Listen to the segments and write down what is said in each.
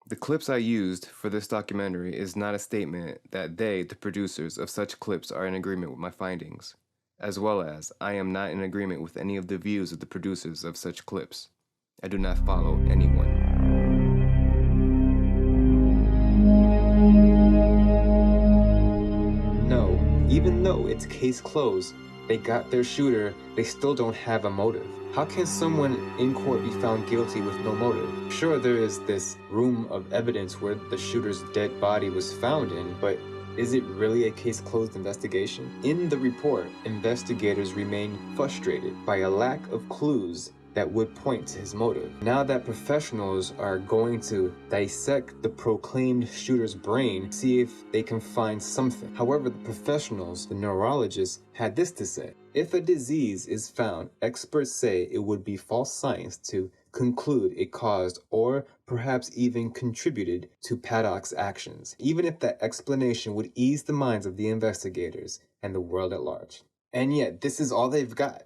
The clips I used for this documentary is not a statement that they, the producers of such clips, are in agreement with my findings, as well as I am not in agreement with any of the views of the producers of such clips. I do not follow anyone. No, even though it's case closed, they got their shooter, they still don't have a motive. How can someone in court be found guilty with no motive? Sure, there is this room of evidence where the shooter's dead body was found in, but is it really a case closed investigation? In the report, investigators remain frustrated by a lack of clues that would point to his motive. Now that professionals are going to dissect the proclaimed shooter's brain, see if they can find something. However, the professionals, the neurologists, had this to say. If a disease is found, experts say it would be false science to conclude it caused or perhaps even contributed to Paddock's actions, even if that explanation would ease the minds of the investigators and the world at large. And yet, this is all they've got.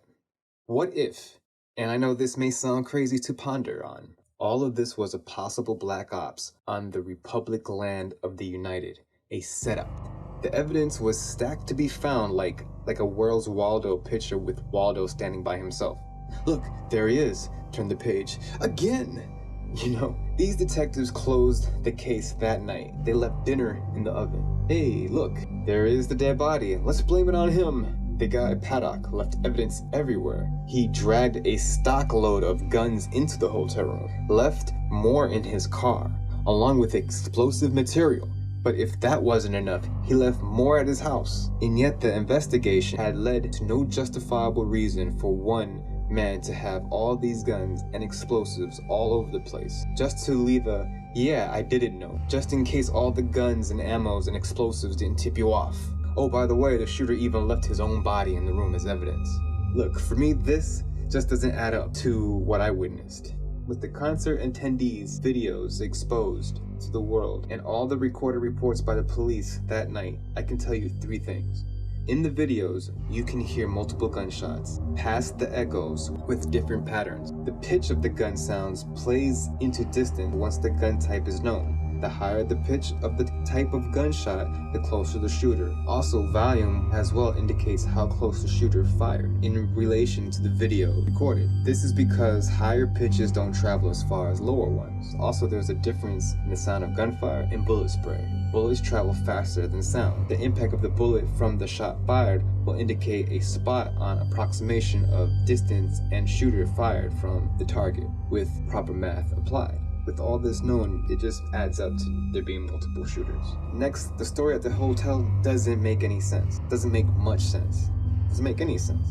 What if, and I know this may sound crazy to ponder on, all of this was a possible black ops on the Republic land of the United, a setup. The evidence was stacked to be found like a Where's Waldo picture with Waldo standing by himself. Look, there he is. Turn the page. Again! You know, these detectives closed the case that night. They left dinner in the oven. Hey, look, there is the dead body. Let's blame it on him. The guy, Paddock, left evidence everywhere. He dragged a stock load of guns into the hotel room, left more in his car, along with explosive material. But if that wasn't enough, he left more at his house. And yet the investigation had led to no justifiable reason for one man to have all these guns and explosives all over the place. Just to leave a, yeah, I didn't know, just in case all the guns and ammos and explosives didn't tip you off. Oh, by the way, the shooter even left his own body in the room as evidence. Look, for me, this just doesn't add up to what I witnessed. With the concert attendees' videos exposed to the world and all the recorded reports by the police that night, I can tell you three things. In the videos, you can hear multiple gunshots, past the echoes with different patterns. The pitch of the gun sounds plays into distance once the gun type is known. The higher the pitch of the type of gunshot, the closer the shooter. Also, volume as well indicates how close the shooter fired in relation to the video recorded. This is because higher pitches don't travel as far as lower ones. Also, there's a difference in the sound of gunfire and bullet spray. Bullets travel faster than sound. The impact of the bullet from the shot fired will indicate a spot on approximation of distance and shooter fired from the target, with proper math applied. With all this known, it just adds up to there being multiple shooters. Next, the story at the hotel doesn't make any sense. Doesn't make much sense. Doesn't make any sense.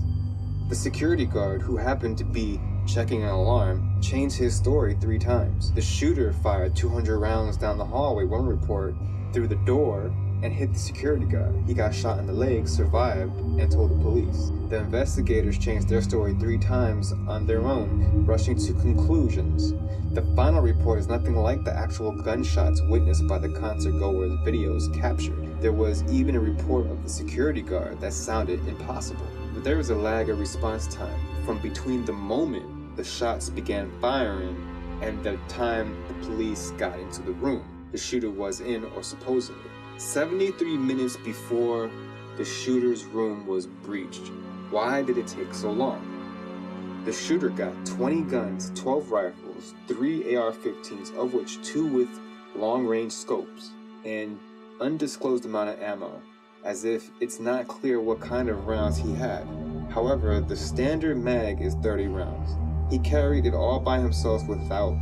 The security guard, who happened to be checking an alarm, changed his story 3 times. The shooter fired 200 rounds down the hallway, one report, through the door, and hit the security guard. He got shot in the leg, survived, and told the police. The investigators changed their story 3 times on their own, rushing to conclusions. The final report is nothing like the actual gunshots witnessed by the concert goers' videos captured. There was even a report of the security guard that sounded impossible. But there was a lag of response time from between the moment the shots began firing and the time the police got into the room the shooter was in, or supposedly. 73 minutes before the shooter's room was breached. Why did it take so long? The shooter got 20 guns, 12 rifles, 3 AR-15s, of which 2 with long-range scopes, and undisclosed amount of ammo, as if it's not clear what kind of rounds he had. However, the standard mag is 30 rounds. He carried it all by himself without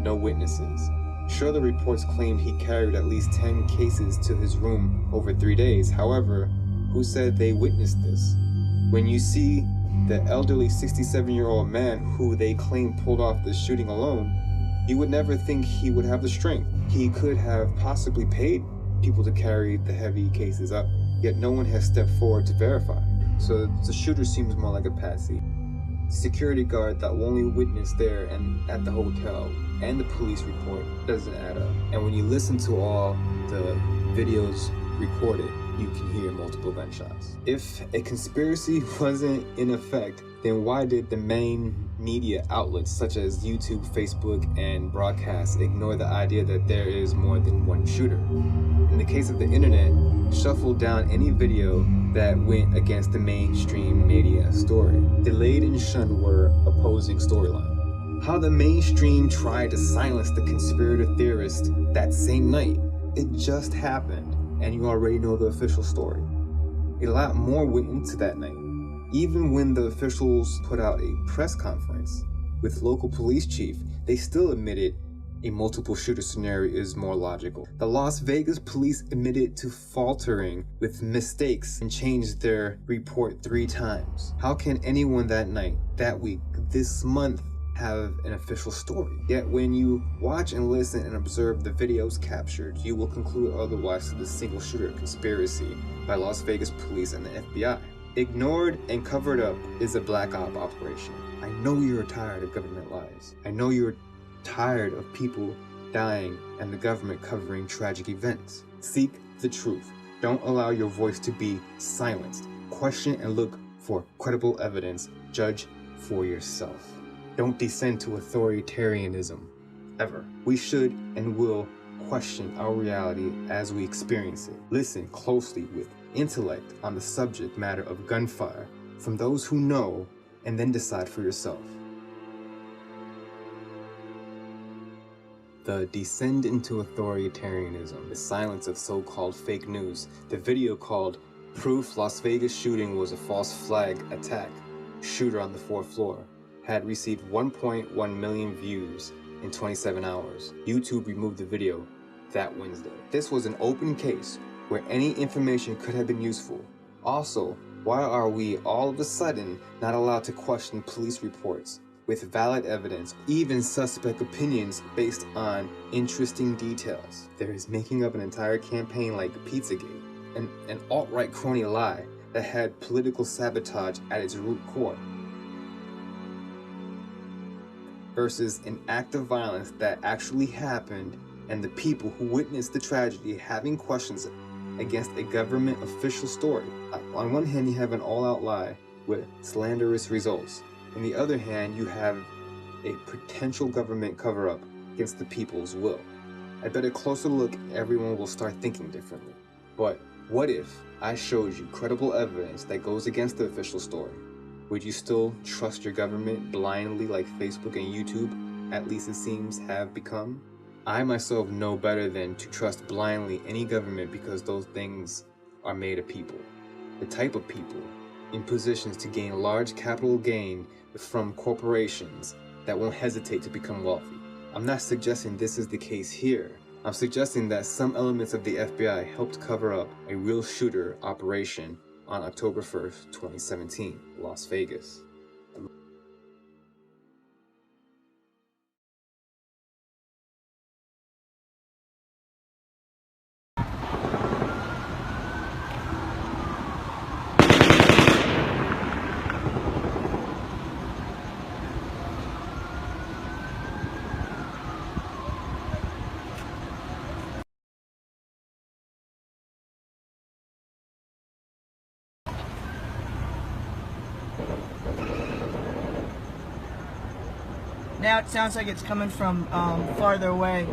no witnesses. Sure, the reports claimed he carried at least 10 cases to his room over 3 days. However, who said they witnessed this? When you see the elderly 67-year-old man who they claim pulled off the shooting alone, you would never think he would have the strength. He could have possibly paid people to carry the heavy cases up, yet no one has stepped forward to verify. So the shooter seems more like a patsy. Security guard that only witnessed there and at the hotel and the police report doesn't add up. And when you listen to all the videos recorded, you can hear multiple gunshots. If a conspiracy wasn't in effect, then why did the main media outlets such as YouTube, Facebook, and broadcasts ignore the idea that there is more than one shooter? In the case of the internet, shuffle down any video that went against the mainstream media story. Delayed and shunned were opposing storyline. How the mainstream tried to silence the conspirator theorists that same night. It just happened, and you already know the official story. A lot more went into that night. Even when the officials put out a press conference with local police chief, they still admitted a multiple shooter scenario is more logical. The Las Vegas police admitted to faltering with mistakes and changed their report 3 times. How can anyone that night, that week, this month have an official story? Yet when you watch and listen and observe the videos captured, you will conclude otherwise to the single shooter conspiracy by Las Vegas police and the FBI. Ignored and covered up is a black op operation. I know you're tired of government lies. I know you're tired of people dying and the government covering tragic events. Seek the truth. Don't allow your voice to be silenced. Question and look for credible evidence. Judge for yourself. Don't descend to authoritarianism, ever. We should and will question our reality as we experience it. Listen closely with intellect on the subject matter of gunfire from those who know, and then decide for yourself. The descend into authoritarianism, the silence of so-called fake news, the video called Proof Las Vegas Shooting Was a False Flag Attack, Shooter on the 4th Floor, had received 1.1 million views in 27 hours. YouTube removed the video that Wednesday. This was an open case where any information could have been useful. Also, why are we all of a sudden not allowed to question police reports with valid evidence, even suspect opinions based on interesting details? There is making up an entire campaign like Pizzagate, an alt-right crony lie that had political sabotage at its root core, versus an act of violence that actually happened and the people who witnessed the tragedy having questions against a government official story. On one hand, you have an all-out lie with slanderous results. On the other hand, you have a potential government cover-up against the people's will. I bet a closer look, everyone will start thinking differently. But what if I showed you credible evidence that goes against the official story? Would you still trust your government blindly like Facebook and YouTube, at least it seems, have become? I myself know better than to trust blindly any government because those things are made of people. The type of people in positions to gain large capital gain from corporations that won't hesitate to become wealthy. I'm not suggesting this is the case here. I'm suggesting that some elements of the FBI helped cover up a real shooter operation on October 1st, 2017, Las Vegas. Now it sounds like it's coming from farther away.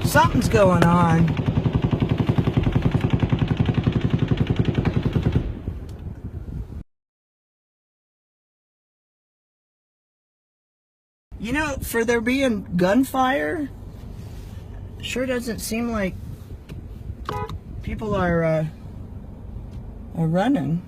Something's going on. You know, for there being gunfire, sure doesn't seem like people are running.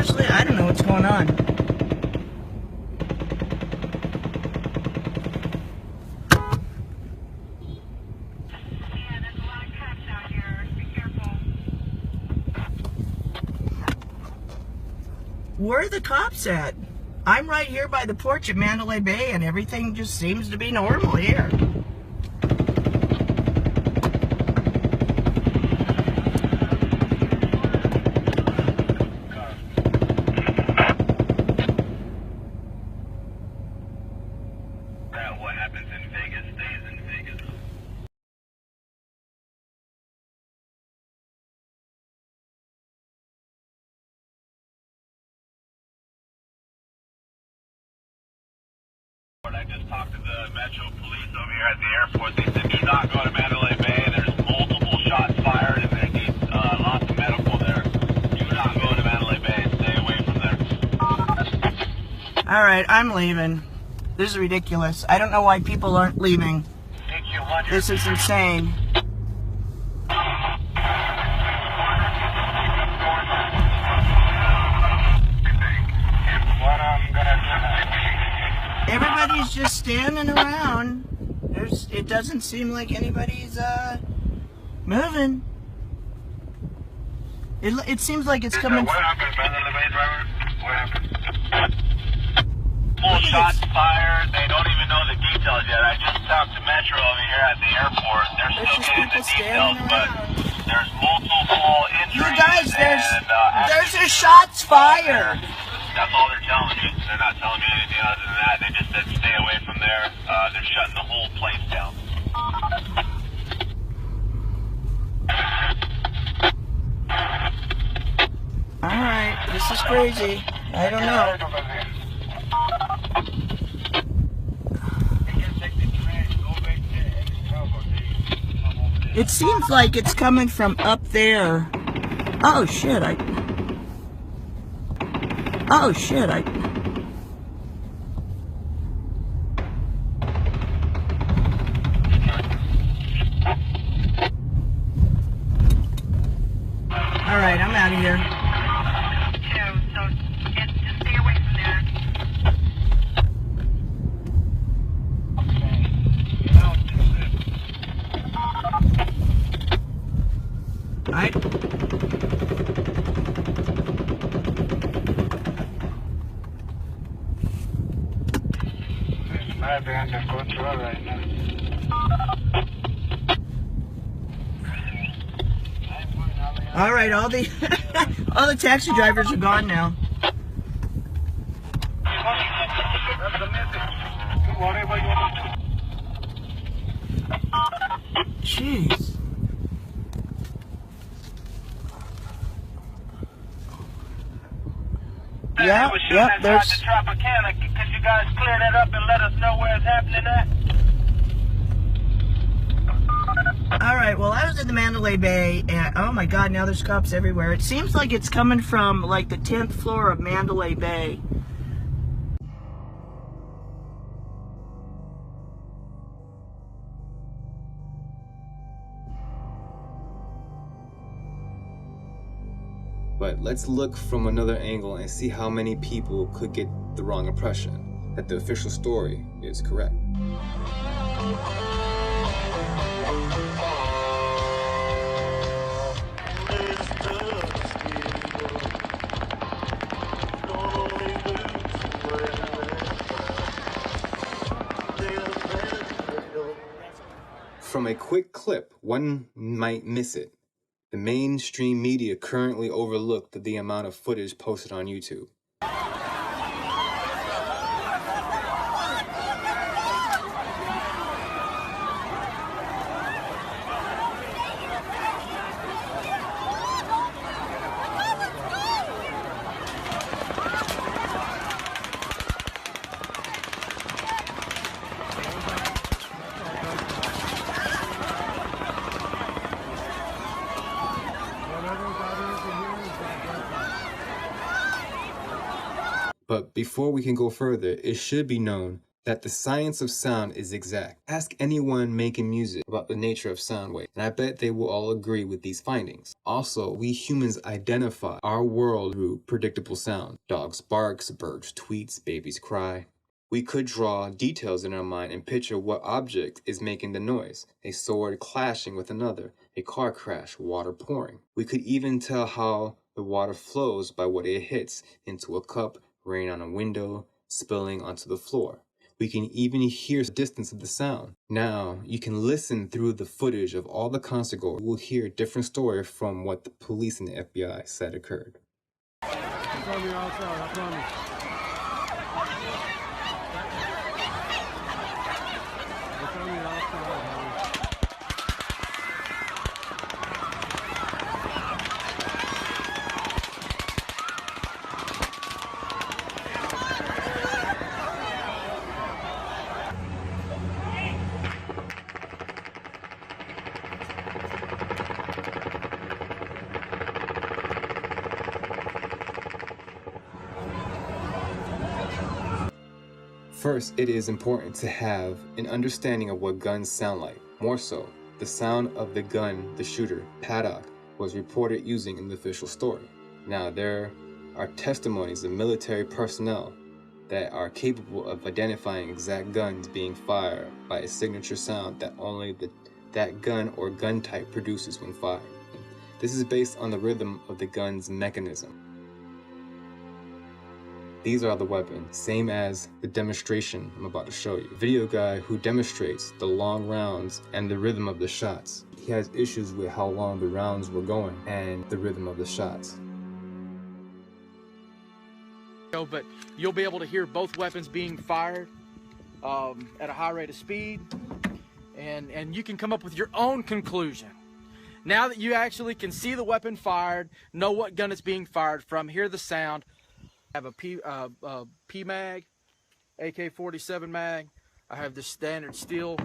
honestly, I don't know what's going on. Yeah, there's a lot of cops out here. Be careful. Where are the cops at? I'm right here by the porch at Mandalay Bay, and everything just seems to be normal here. What happens in Vegas stays in Vegas. I just talked to the Metro Police over here at the airport. They said do not go to Mandalay Bay. There's multiple shots fired and they need lots of medical there. Do not go to Mandalay Bay. Stay away from there. All right, I'm leaving. This is ridiculous. I don't know why people aren't leaving. This is insane. Everybody's just standing around. It doesn't seem like anybody's moving. It seems like it's coming. What happened, Mandalay Bay driver? What happened? Full shots fired. They don't even know the details yet. I just talked to Metro over here at the airport. They're There's still just getting the people standing details, but around. there's multiple You injuries. guys, and, there's a shots fired. That's all they're telling me. They're not telling me anything other than that. They just said stay away from there. They're shutting the whole place down. All right, this is crazy. I don't know. It seems like it's coming from up there. Oh shit! Oh shit! All right, I'm out of here. So just stay away from there. All right. Might be under control right now. All right, all the all the taxi drivers are gone now. Jeez. Yeah, There's there's. the Tropicana. Could you guys clear that up and let us know where it's happening at? All right, well, I was in the Mandalay Bay, and oh my God, now there's cops everywhere. It seems like it's coming from like the 10th floor of Mandalay Bay. But let's look from another angle and see how many people could get the wrong impression that the official story is correct. From a quick clip, one might miss it. The mainstream media currently overlooked the amount of footage posted on YouTube. But before we can go further, it should be known that the science of sound is exact. Ask anyone making music about the nature of sound waves, and I bet they will all agree with these findings. Also, we humans identify our world through predictable sound. Dogs barks, birds tweets, babies cry. We could draw details in our mind and picture what object is making the noise. A sword clashing with another, a car crash, water pouring. We could even tell how the water flows by what it hits into a cup, rain on a window, spilling onto the floor. We can even hear the distance of the sound. Now, you can listen through the footage of all the concert goers. You will hear a different story from what the police and the FBI said occurred. It's on the outside, I promise. It's on the outside, honey. First, it is important to have an understanding of what guns sound like. More so, the sound of the gun the shooter, Paddock, was reported using in the official story. Now, there are testimonies of military personnel that are capable of identifying exact guns being fired by a signature sound that only that gun or gun type produces when fired. This is based on the rhythm of the gun's mechanism. These are the weapons, same as the demonstration I'm about to show you. Video guy who demonstrates the long rounds and the rhythm of the shots. He has issues with how long the rounds were going and the rhythm of the shots. But you'll be able to hear both weapons being fired at a high rate of speed, and you can come up with your own conclusion. Now that you actually can see the weapon fired, know what gun it's being fired from, hear the sound. I have a P mag, AK-47 mag. I have the standard steel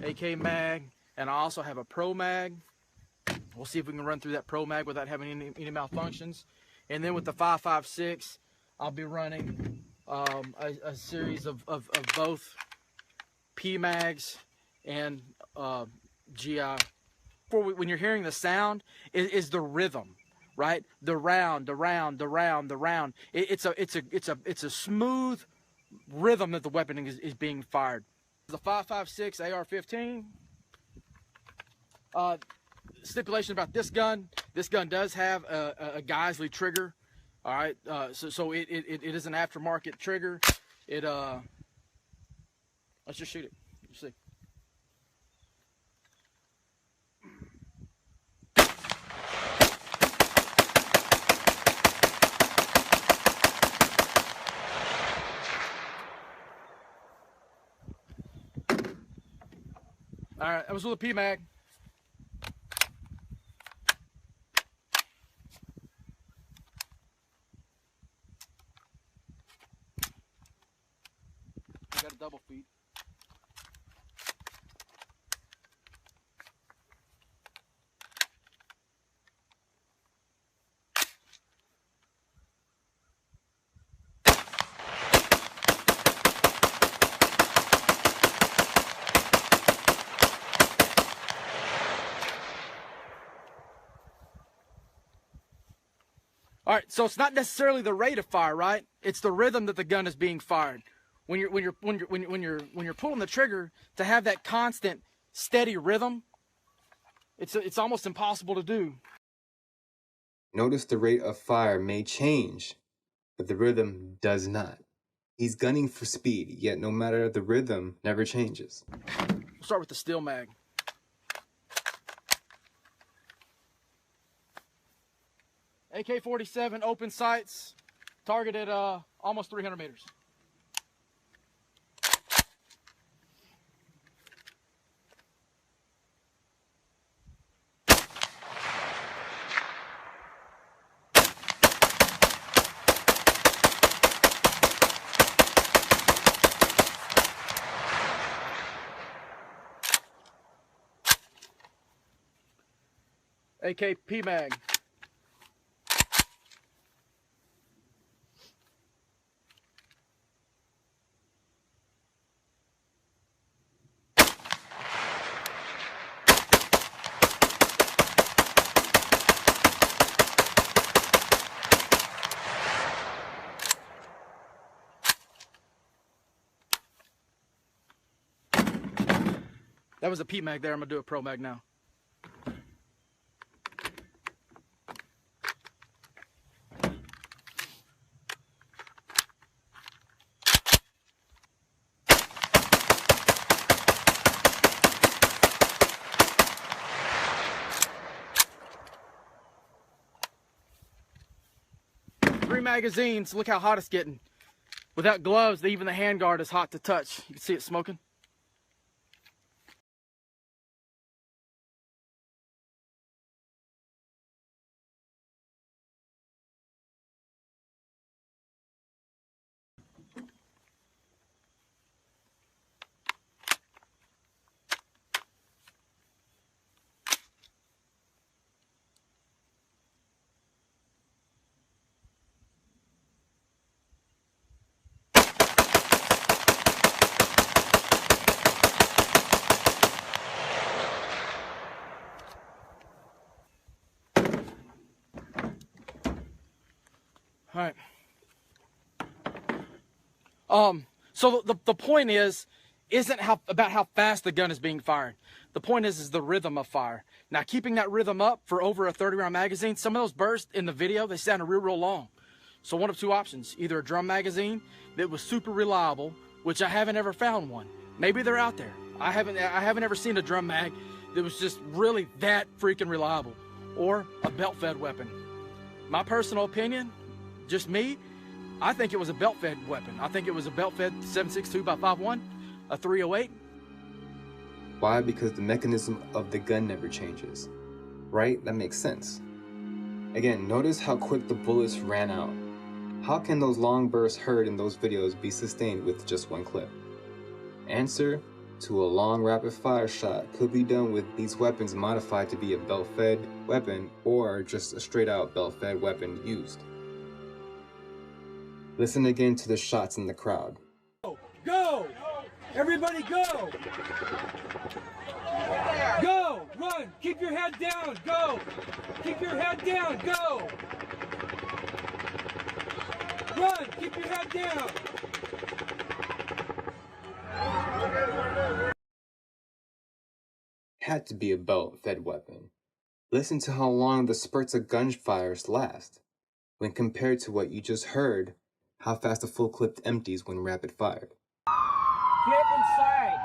AK mag, and I also have a Pro mag. We'll see if we can run through that Pro mag without having any malfunctions. And then with the 5.56, I'll be running a series of both P mags and GI. When you're hearing the sound, is the rhythm. Right, the round. It's a smooth rhythm that the weapon is being fired. The 5.56 AR-15. Stipulation about this gun. This gun does have a Geisley trigger. All right, so it is an aftermarket trigger. Let's just shoot it. Let's see. All right, that was with a P-Mag. Got a double feed. All right, so it's not necessarily the rate of fire, right? It's the rhythm that the gun is being fired. When you're pulling the trigger, to have that constant, steady rhythm, it's almost impossible to do. Notice the rate of fire may change, but the rhythm does not. He's gunning for speed, yet no matter the rhythm never changes. We'll start with the steel mag. AK-47 open sights, targeted almost 300 meters. AK P-Mag. That was a Pete mag there. I'm gonna do a Pro mag now. Three magazines. Look how hot it's getting. Without gloves, even the handguard is hot to touch. You can see it smoking. All right. So the point isn't about how fast the gun is being fired. The point is the rhythm of fire. Now, keeping that rhythm up for over a 30-round magazine, some of those bursts in the video, they sounded real long. So one of two options, either a drum magazine that was super reliable, which I haven't ever found one. Maybe they're out there. I haven't ever seen a drum mag that was just really that freaking reliable, or a belt-fed weapon. My personal opinion, just me, I think it was a belt-fed weapon. I think it was a belt-fed 7.62 by 5.1, a 308. Why? Because the mechanism of the gun never changes. Right? That makes sense. Again, notice how quick the bullets ran out. How can those long bursts heard in those videos be sustained with just one clip? Answer: to a long rapid-fire shot could be done with these weapons modified to be a belt-fed weapon or just a straight-out belt-fed weapon used. Listen again to the shots in the crowd. Go! Everybody go! Go! Run! Keep your head down! Go! Keep your head down! Go! Run! Keep your head down! Had to be a belt-fed weapon. Listen to how long the spurts of gunfires last. When compared to what you just heard, how fast a full clip empties when rapid fired. Get inside!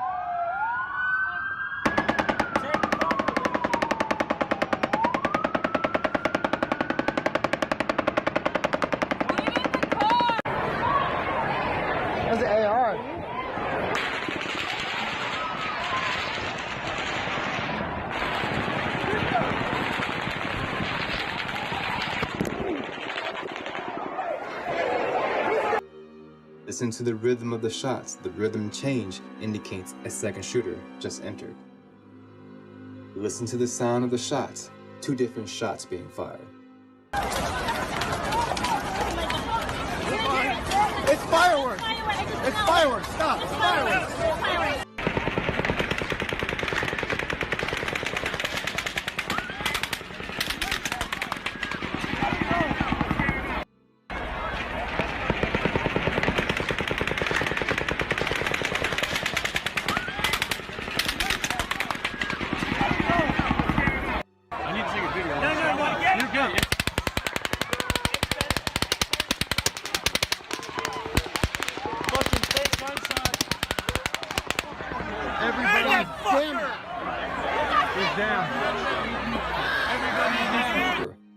That's the AR. Listen to the rhythm of the shots. The rhythm change indicates a second shooter just entered. Listen to the sound of the shots. Two different shots being fired. It's fireworks! It's fireworks! Stop! It's fireworks!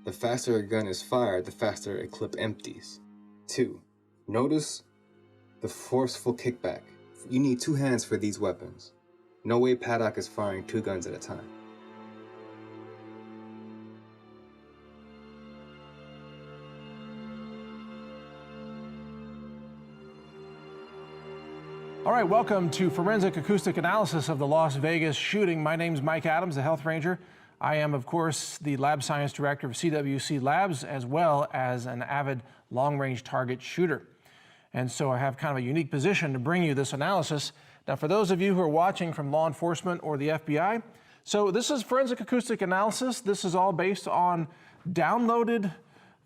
The faster a gun is fired, the faster a clip empties. 2. Notice the forceful kickback. You need 2 hands for these weapons. No way Paddock is firing 2 guns at a time. All right, welcome to Forensic Acoustic Analysis of the Las Vegas shooting. My name's Mike Adams, the Health Ranger. I am, of course, the Lab Science Director of CWC Labs, as well as an avid long-range target shooter. And so I have kind of a unique position to bring you this analysis. Now, for those of you who are watching from law enforcement or the FBI, so this is Forensic Acoustic Analysis. This is all based on downloaded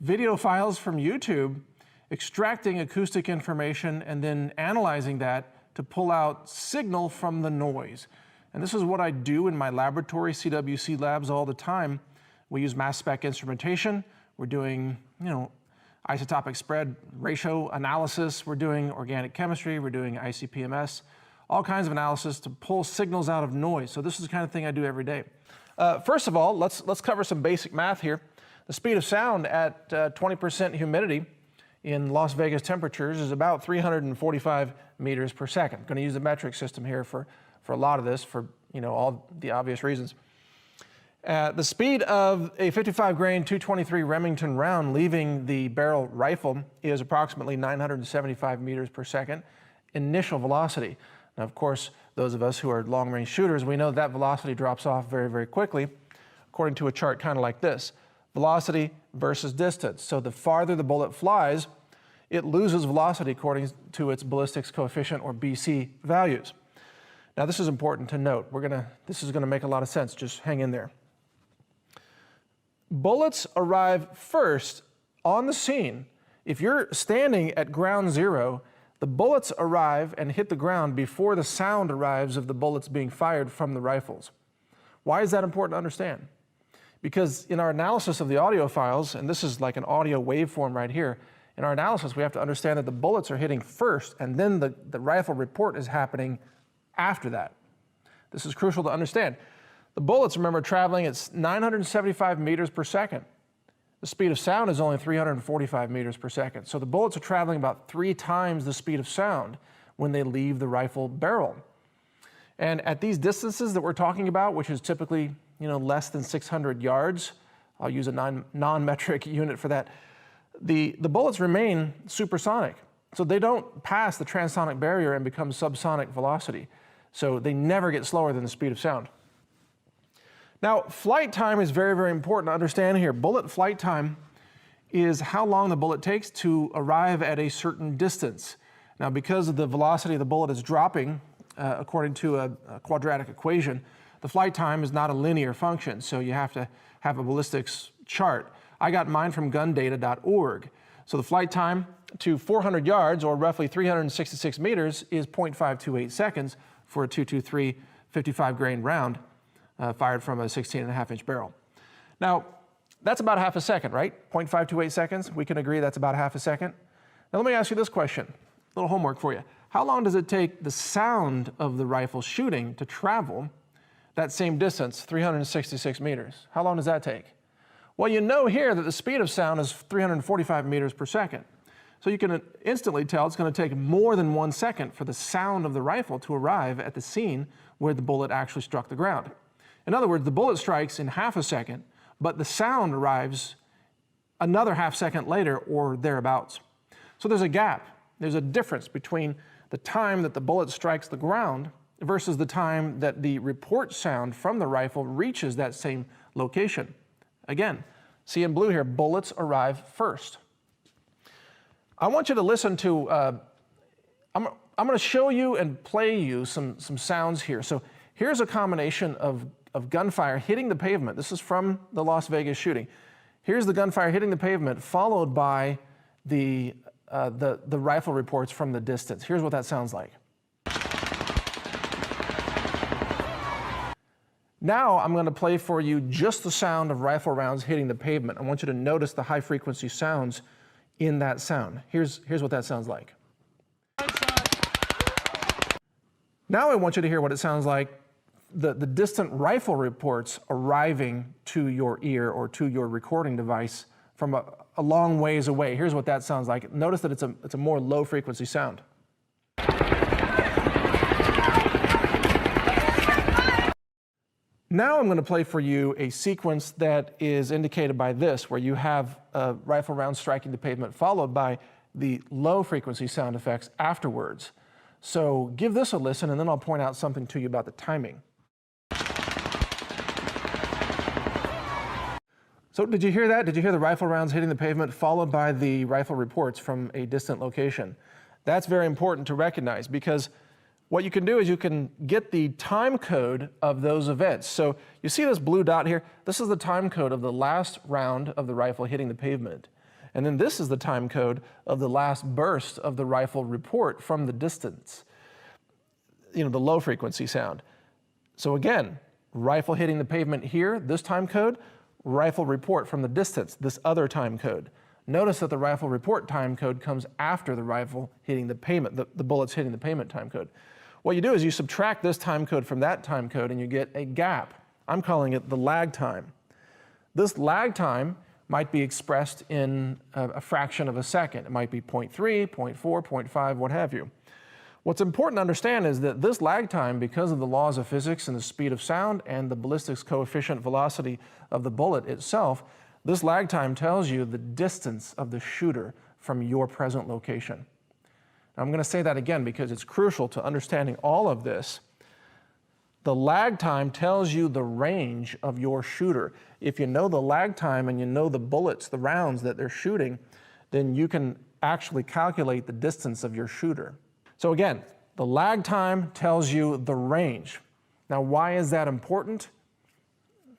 video files from YouTube, extracting acoustic information and then analyzing that to pull out signal from the noise. And this is what I do in my laboratory, CWC Labs, all the time. We use mass spec instrumentation. We're doing, isotopic spread ratio analysis. We're doing organic chemistry. We're doing ICP-MS, all kinds of analysis to pull signals out of noise. So this is the kind of thing I do every day. First of all, let's cover some basic math here. The speed of sound at 20% humidity in Las Vegas temperatures is about 345 meters per second. I'm going to use the metric system here for a lot of this for all the obvious reasons. The speed of a 55 grain 223 Remington round leaving the barrel rifle is approximately 975 meters per second initial velocity. Now, of course, those of us who are long-range shooters, we know that velocity drops off very, very quickly, according to a chart kind of like this. Velocity versus distance. So the farther the bullet flies, it loses velocity according to its ballistics coefficient, or BC, values. Now, this is important to note. This is going to make a lot of sense. Just hang in there. Bullets arrive first on the scene. If you're standing at ground zero, the bullets arrive and hit the ground before the sound arrives of the bullets being fired from the rifles. Why is that important to understand? Because in our analysis of the audio files, and this is like an audio waveform right here, in our analysis we have to understand that the bullets are hitting first and then the rifle report is happening after that. This is crucial to understand. The bullets, remember, traveling at 975 meters per second. The speed of sound is only 345 meters per second. So the bullets are traveling about 3 times the speed of sound when they leave the rifle barrel. And at these distances that we're talking about, which is typically less than 600 yards, I'll use a non-metric unit for that, the bullets remain supersonic. So they don't pass the transonic barrier and become subsonic velocity. So they never get slower than the speed of sound. Now, flight time is very, very important to understand here. Bullet flight time is how long the bullet takes to arrive at a certain distance. Now, because of the velocity of the bullet is dropping, according to a quadratic equation, the flight time is not a linear function, so you have to have a ballistics chart. I got mine from gundata.org. So the flight time to 400 yards, or roughly 366 meters, is 0.528 seconds for a 223 55 grain round. Fired from a 16.5-inch barrel. Now, that's about half a second, right? 0.528 seconds. We can agree that's about half a second. Now, let me ask you this question. A little homework for you. How long does it take the sound of the rifle shooting to travel that same distance, 366 meters? How long does that take? Well, you know here that the speed of sound is 345 meters per second. So you can instantly tell it's going to take more than 1 second for the sound of the rifle to arrive at the scene where the bullet actually struck the ground. In other words, the bullet strikes in half a second, but the sound arrives another half second later or thereabouts. So there's a gap. There's a difference between the time that the bullet strikes the ground versus the time that the report sound from the rifle reaches that same location. Again, see in blue here, bullets arrive first. I want you to listen to, I'm going to show you and play you some sounds here. So here's a combination of gunfire hitting the pavement. This is from the Las Vegas shooting. Here's the gunfire hitting the pavement, followed by the rifle reports from the distance. Here's what that sounds like. Now I'm going to play for you just the sound of rifle rounds hitting the pavement. I want you to notice the high frequency sounds in that sound. Here's what that sounds like. Now I want you to hear what it sounds like, the distant rifle reports arriving to your ear or to your recording device from a long ways away. Here's what that sounds like. Notice that it's a more low frequency sound. Now I'm going to play for you a sequence that is indicated by this, where you have a rifle round striking the pavement followed by the low frequency sound effects afterwards. So give this a listen and then I'll point out something to you about the timing. So did you hear that? Did you hear the rifle rounds hitting the pavement followed by the rifle reports from a distant location? That's very important to recognize, because what you can do is you can get the time code of those events. So you see this blue dot here? This is the time code of the last round of the rifle hitting the pavement. And then this is the time code of the last burst of the rifle report from the distance. You know, the low frequency sound. So again, rifle hitting the pavement here, this time code, rifle report from the distance, this other time code. Notice that the rifle report time code comes after the rifle hitting the pavement, the bullets hitting the pavement time code. What you do is you subtract this time code from that time code and you get a gap. I'm calling it the lag time. This lag time might be expressed in a fraction of a second. It might be 0.3, 0.4, 0.5, what have you. What's important to understand is that this lag time, because of the laws of physics and the speed of sound and the ballistics coefficient velocity of the bullet itself, this lag time tells you the distance of the shooter from your present location. Now, I'm going to say that again because it's crucial to understanding all of this. The lag time tells you the range of your shooter. If you know the lag time and you know the bullets, the rounds that they're shooting, then you can actually calculate the distance of your shooter. So again, the lag time tells you the range. Now, why is that important?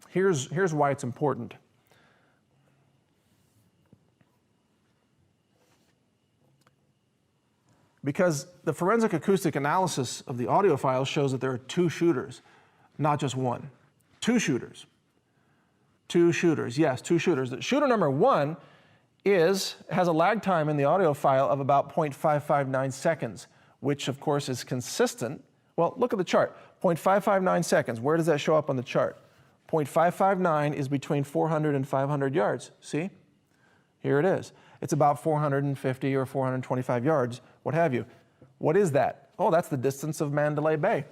Here's why it's important. Because the forensic acoustic analysis of the audio files shows that there are two shooters, not just one. Two shooters. Two shooters, yes, two shooters. Shooter number one has a lag time in the audio file of about 0.559 seconds, which of course is consistent. Well, look at the chart, 0.559 seconds. Where does that show up on the chart? 0.559 is between 400 and 500 yards, see? Here it is. It's about 450 or 425 yards, what have you. What is that? Oh, that's the distance of Mandalay Bay,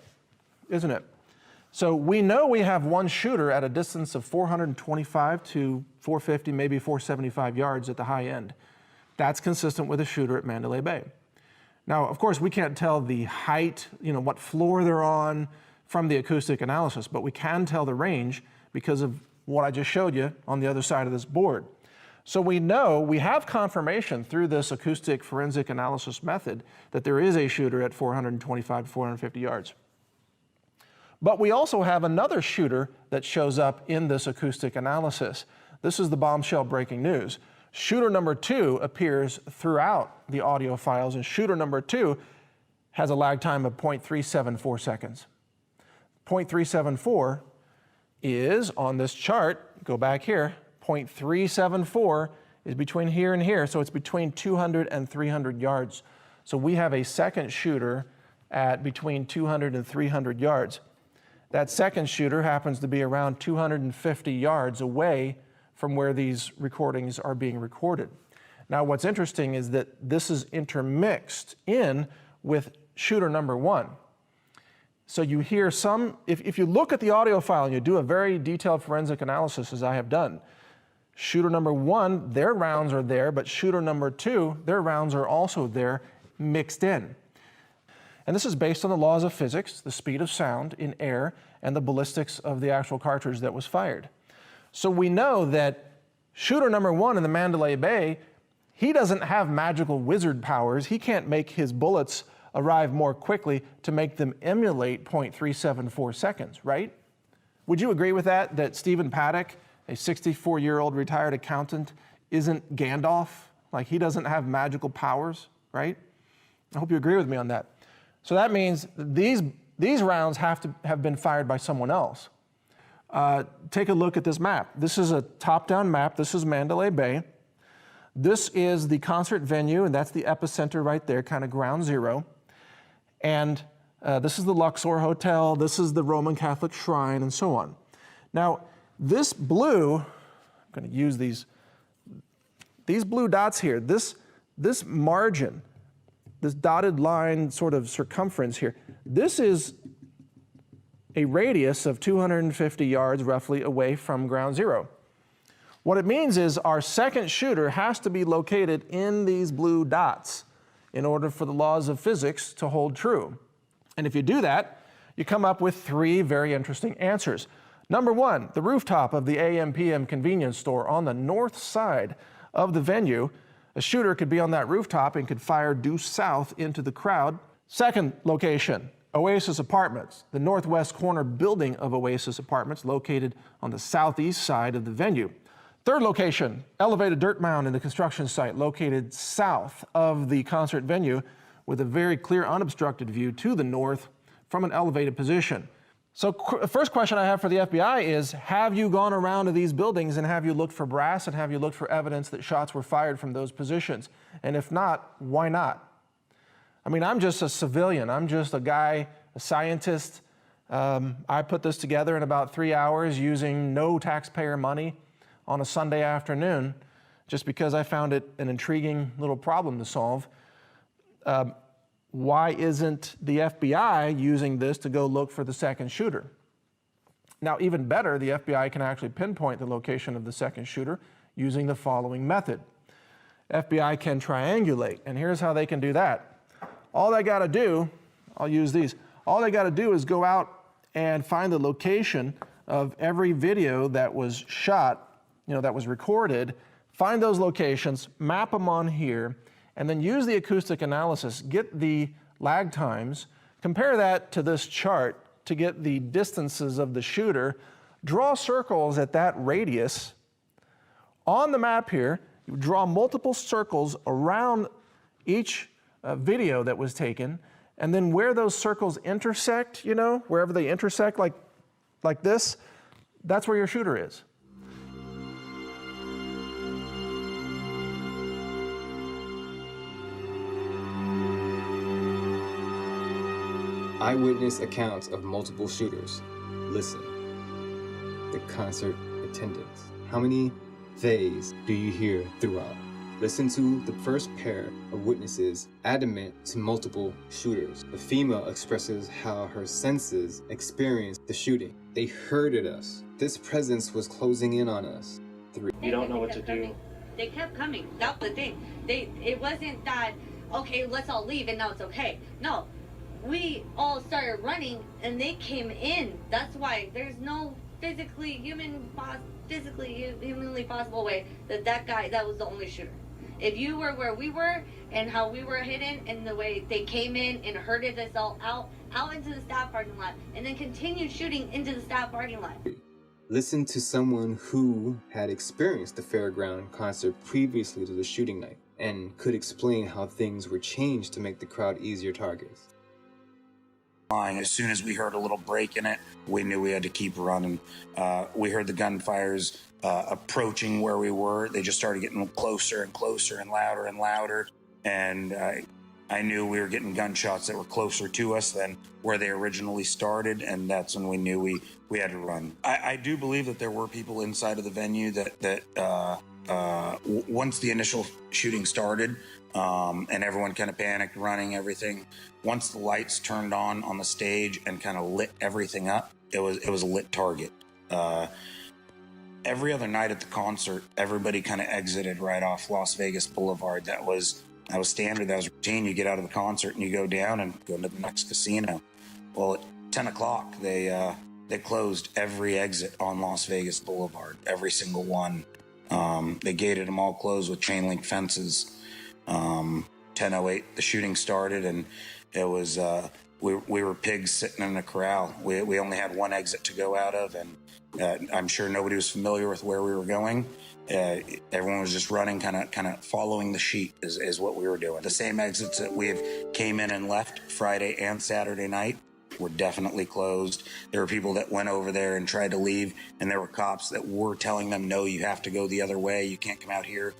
isn't it? So we know we have one shooter at a distance of 425 to 450, maybe 475 yards at the high end. That's consistent with a shooter at Mandalay Bay. Now, of course, we can't tell the height, what floor they're on from the acoustic analysis, but we can tell the range because of what I just showed you on the other side of this board. So we know, we have confirmation through this acoustic forensic analysis method that there is a shooter at 425 to 450 yards. But we also have another shooter that shows up in this acoustic analysis. This is the bombshell breaking news. Shooter number two appears throughout the audio files, and shooter number two has a lag time of 0.374 seconds. 0.374 is on this chart, go back here, 0.374 is between here and here, so it's between 200 and 300 yards. So we have a second shooter at between 200 and 300 yards. That second shooter happens to be around 250 yards away from where these recordings are being recorded. Now, what's interesting is that this is intermixed in with shooter number one. So you hear some, if you look at the audio file and you do a very detailed forensic analysis, as I have done, shooter number one, their rounds are there, but shooter number two, their rounds are also there, mixed in. And this is based on the laws of physics, the speed of sound in air, and the ballistics of the actual cartridge that was fired. So we know that shooter number one in the Mandalay Bay, he doesn't have magical wizard powers. He can't make his bullets arrive more quickly to make them emulate 0.374 seconds, right? Would you agree with that, that Stephen Paddock, a 64-year-old retired accountant, isn't Gandalf? Like, he doesn't have magical powers, right? I hope you agree with me on that. So that means these rounds have to have been fired by someone else. Take a look at this map. This is a top-down map. This is Mandalay Bay. This is the concert venue, and that's the epicenter right there, kind of ground zero. And this is the Luxor Hotel. This is the Roman Catholic Shrine, and so on. Now, this blue, I'm going to use these blue dots here, this margin, this dotted line sort of circumference here, this is a radius of 250 yards roughly away from ground zero. What it means is our second shooter has to be located in these blue dots in order for the laws of physics to hold true. And if you do that, you come up with three very interesting answers. Number one, the rooftop of the AM/PM convenience store on the north side of the venue. A shooter could be on that rooftop and could fire due south into the crowd. Second location, Oasis Apartments, the northwest corner building of Oasis Apartments, located on the southeast side of the venue. Third location, elevated dirt mound in the construction site located south of the concert venue with a very clear unobstructed view to the north from an elevated position. So the first question I have for the FBI is, have you gone around to these buildings and have you looked for brass and have you looked for evidence that shots were fired from those positions? And if not, why not? I mean, I'm just a civilian. I'm just a guy, a scientist. I put this together in about 3 hours using no taxpayer money on a Sunday afternoon, just because I found it an intriguing little problem to solve. Why isn't the FBI using this to go look for the second shooter? Now, even better, the FBI can actually pinpoint the location of the second shooter using the following method. FBI can triangulate, and here's how they can do that. All they gotta do, I'll use these, all they gotta do is go out and find the location of every video that was shot, that was recorded, find those locations, map them on here, and then use the acoustic analysis, get the lag times, compare that to this chart to get the distances of the shooter, draw circles at that radius. On the map here, you draw multiple circles around each video that was taken, and then where those circles intersect, wherever they intersect like this, that's where your shooter is. Eyewitness accounts of multiple shooters. Listen. The concert attendance. How many theys do you hear throughout? Listen to the first pair of witnesses adamant to multiple shooters. The female expresses how her senses experienced the shooting. They herded us. This presence was closing in on us. 3. You don't know what to do. They kept coming. That's the thing. It wasn't that, okay, let's all leave and now it's okay. No. We all started running and they came in. That's why there's no humanly possible way that guy, that was the only shooter. If you were where we were and how we were hidden and the way they came in and herded us all out into the staff parking lot and then continued shooting into the staff parking lot. Listen to someone who had experienced the Fairground concert previously to the shooting night and could explain how things were changed to make the crowd easier targets. As soon as we heard a little break in it, we knew we had to keep running. We heard the gunfires approaching where we were. They just started getting closer and closer and louder and louder. And I knew we were getting gunshots that were closer to us than where they originally started. And that's when we knew we had to run. I do believe that there were people inside of the venue that once the initial shooting started, and everyone kind of panicked, running everything. Once the lights turned on the stage and kind of lit everything up, it was a lit target. Every other night at the concert, everybody kind of exited right off Las Vegas Boulevard. That was standard. That was routine. You get out of the concert and you go down and go to the next casino. Well, at 10 o'clock, they closed every exit on Las Vegas Boulevard, every single one. They gated them all closed with chain link fences. 10:08, the shooting started, and it was we were pigs sitting in a corral. We only had one exit to go out of, and I'm sure nobody was familiar with where we were going. Everyone was just running, kind of following the sheet is what we were doing. The same exits that we have came in and left Friday and Saturday night were definitely closed. There were people that went over there and tried to leave, and there were cops that were telling them, no, you have to go the other way. You can't come out here.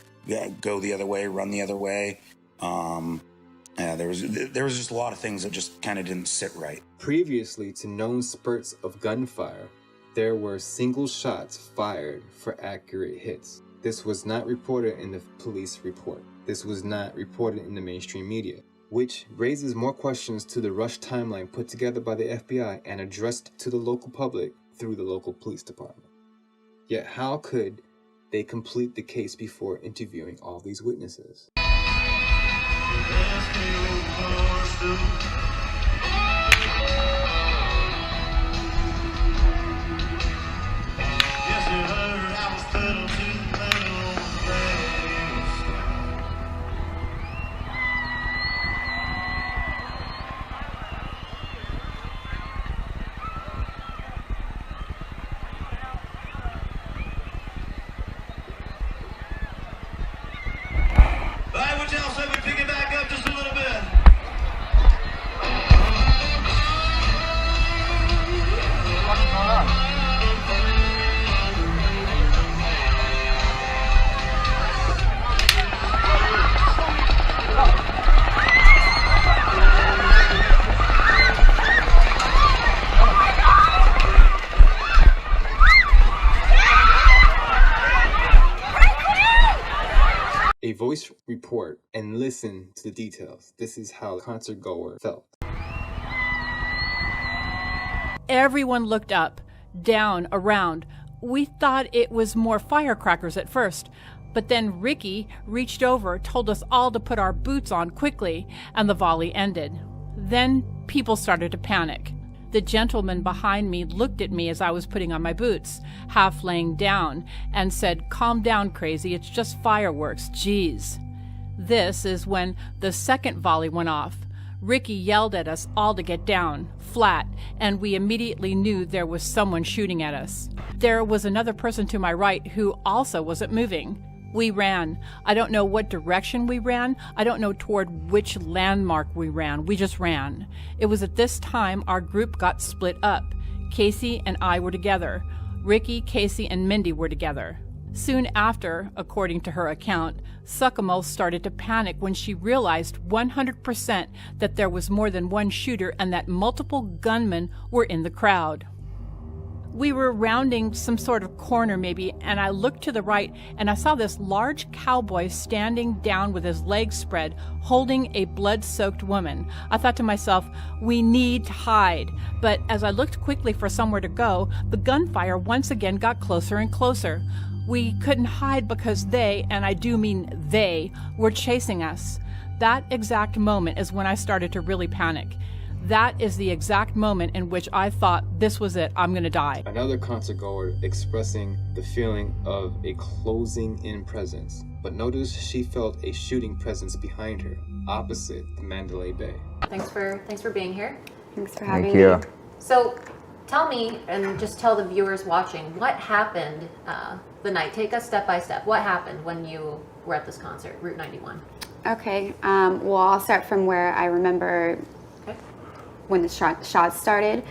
Go the other way, run the other way. There was just a lot of things that just kind of didn't sit right. Previously to known spurts of gunfire, there were single shots fired for accurate hits. This was not reported in the police report. This was not reported in the mainstream media, which raises more questions to the rush timeline put together by the FBI and addressed to the local public through the local police department. Yet how could they complete the case before interviewing all these witnesses? voice report and listen to the details. This is how the concert goer felt. Everyone looked up, down, around. We thought it was more firecrackers at first, but then Ricky reached over, told us all to put our boots on quickly, and the volley ended. Then people started to panic. The gentleman behind me looked at me as I was putting on my boots, half laying down, and said, "Calm down, crazy, it's just fireworks, geez." This is when the second volley went off. Ricky yelled at us all to get down, flat, and we immediately knew there was someone shooting at us. There was another person to my right who also wasn't moving. We ran. I don't know what direction we ran. I don't know toward which landmark we ran. We just ran. It was at this time our group got split up. Casey and I were together. Ricky, Casey, and Mindy were together. Soon after, according to her account, Sucamo started to panic when she realized 100% that there was more than one shooter and that multiple gunmen were in the crowd. We were rounding some sort of corner maybe, and I looked to the right and I saw this large cowboy standing down with his legs spread, holding a blood-soaked woman. I thought to myself, we need to hide. But as I looked quickly for somewhere to go, the gunfire once again got closer and closer. We couldn't hide because they, and I do mean they, were chasing us. That exact moment is when I started to really panic. That is the exact moment in which I thought, this was it, I'm gonna die. Another concert goer expressing the feeling of a closing in presence, but notice she felt a shooting presence behind her, opposite the Mandalay Bay. Thanks for being here. Thanks for having me. So tell me, and just tell the viewers watching, what happened the night? Take us step by step. What happened when you were at this concert, Route 91? Okay, well, I'll start from where I remember when the shots started.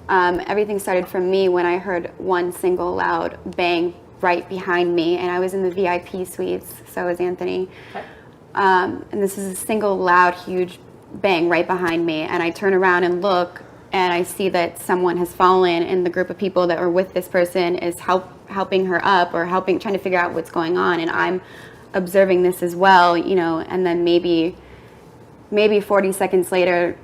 Everything started from me when I heard one single loud bang right behind me, and I was in the VIP suites, so was Anthony. Okay. And this is a single loud, huge bang right behind me, and I turn around and look, and I see that someone has fallen, and the group of people that were with this person is helping her up, or trying to figure out what's going on, and I'm observing this as well, you know, and then maybe 40 seconds later,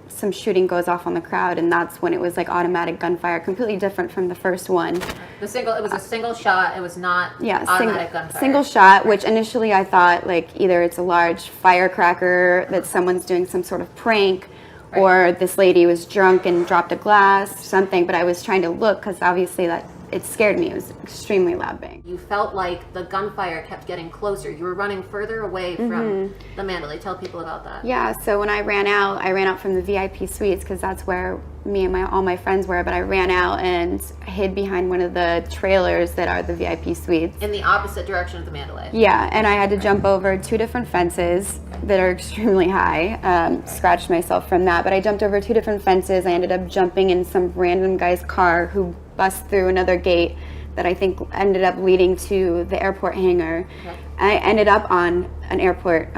some shooting goes off on the crowd, and that's when it was like automatic gunfire, completely different from the first one. It was a single shot. It was not automatic gunfire. Single shot, which initially I thought like either it's a large firecracker that someone's doing some sort of prank, or this lady was drunk and dropped a glass, something. But I was trying to look because obviously it scared me. It was extremely loud bang. You felt like the gunfire kept getting closer. You were running further away from the Mandalay. Tell people about that. Yeah, so when I ran out from the VIP suites because that's where me and all my friends were, but I ran out and hid behind one of the trailers that are the VIP suites. In the opposite direction of the Mandalay. Yeah, and I had to jump over 2 different fences that are extremely high. Scratched myself from that, but I jumped over 2 different fences. I ended up jumping in some random guy's car who bust through another gate that I think ended up leading to the airport hangar. Okay. I ended up on an airport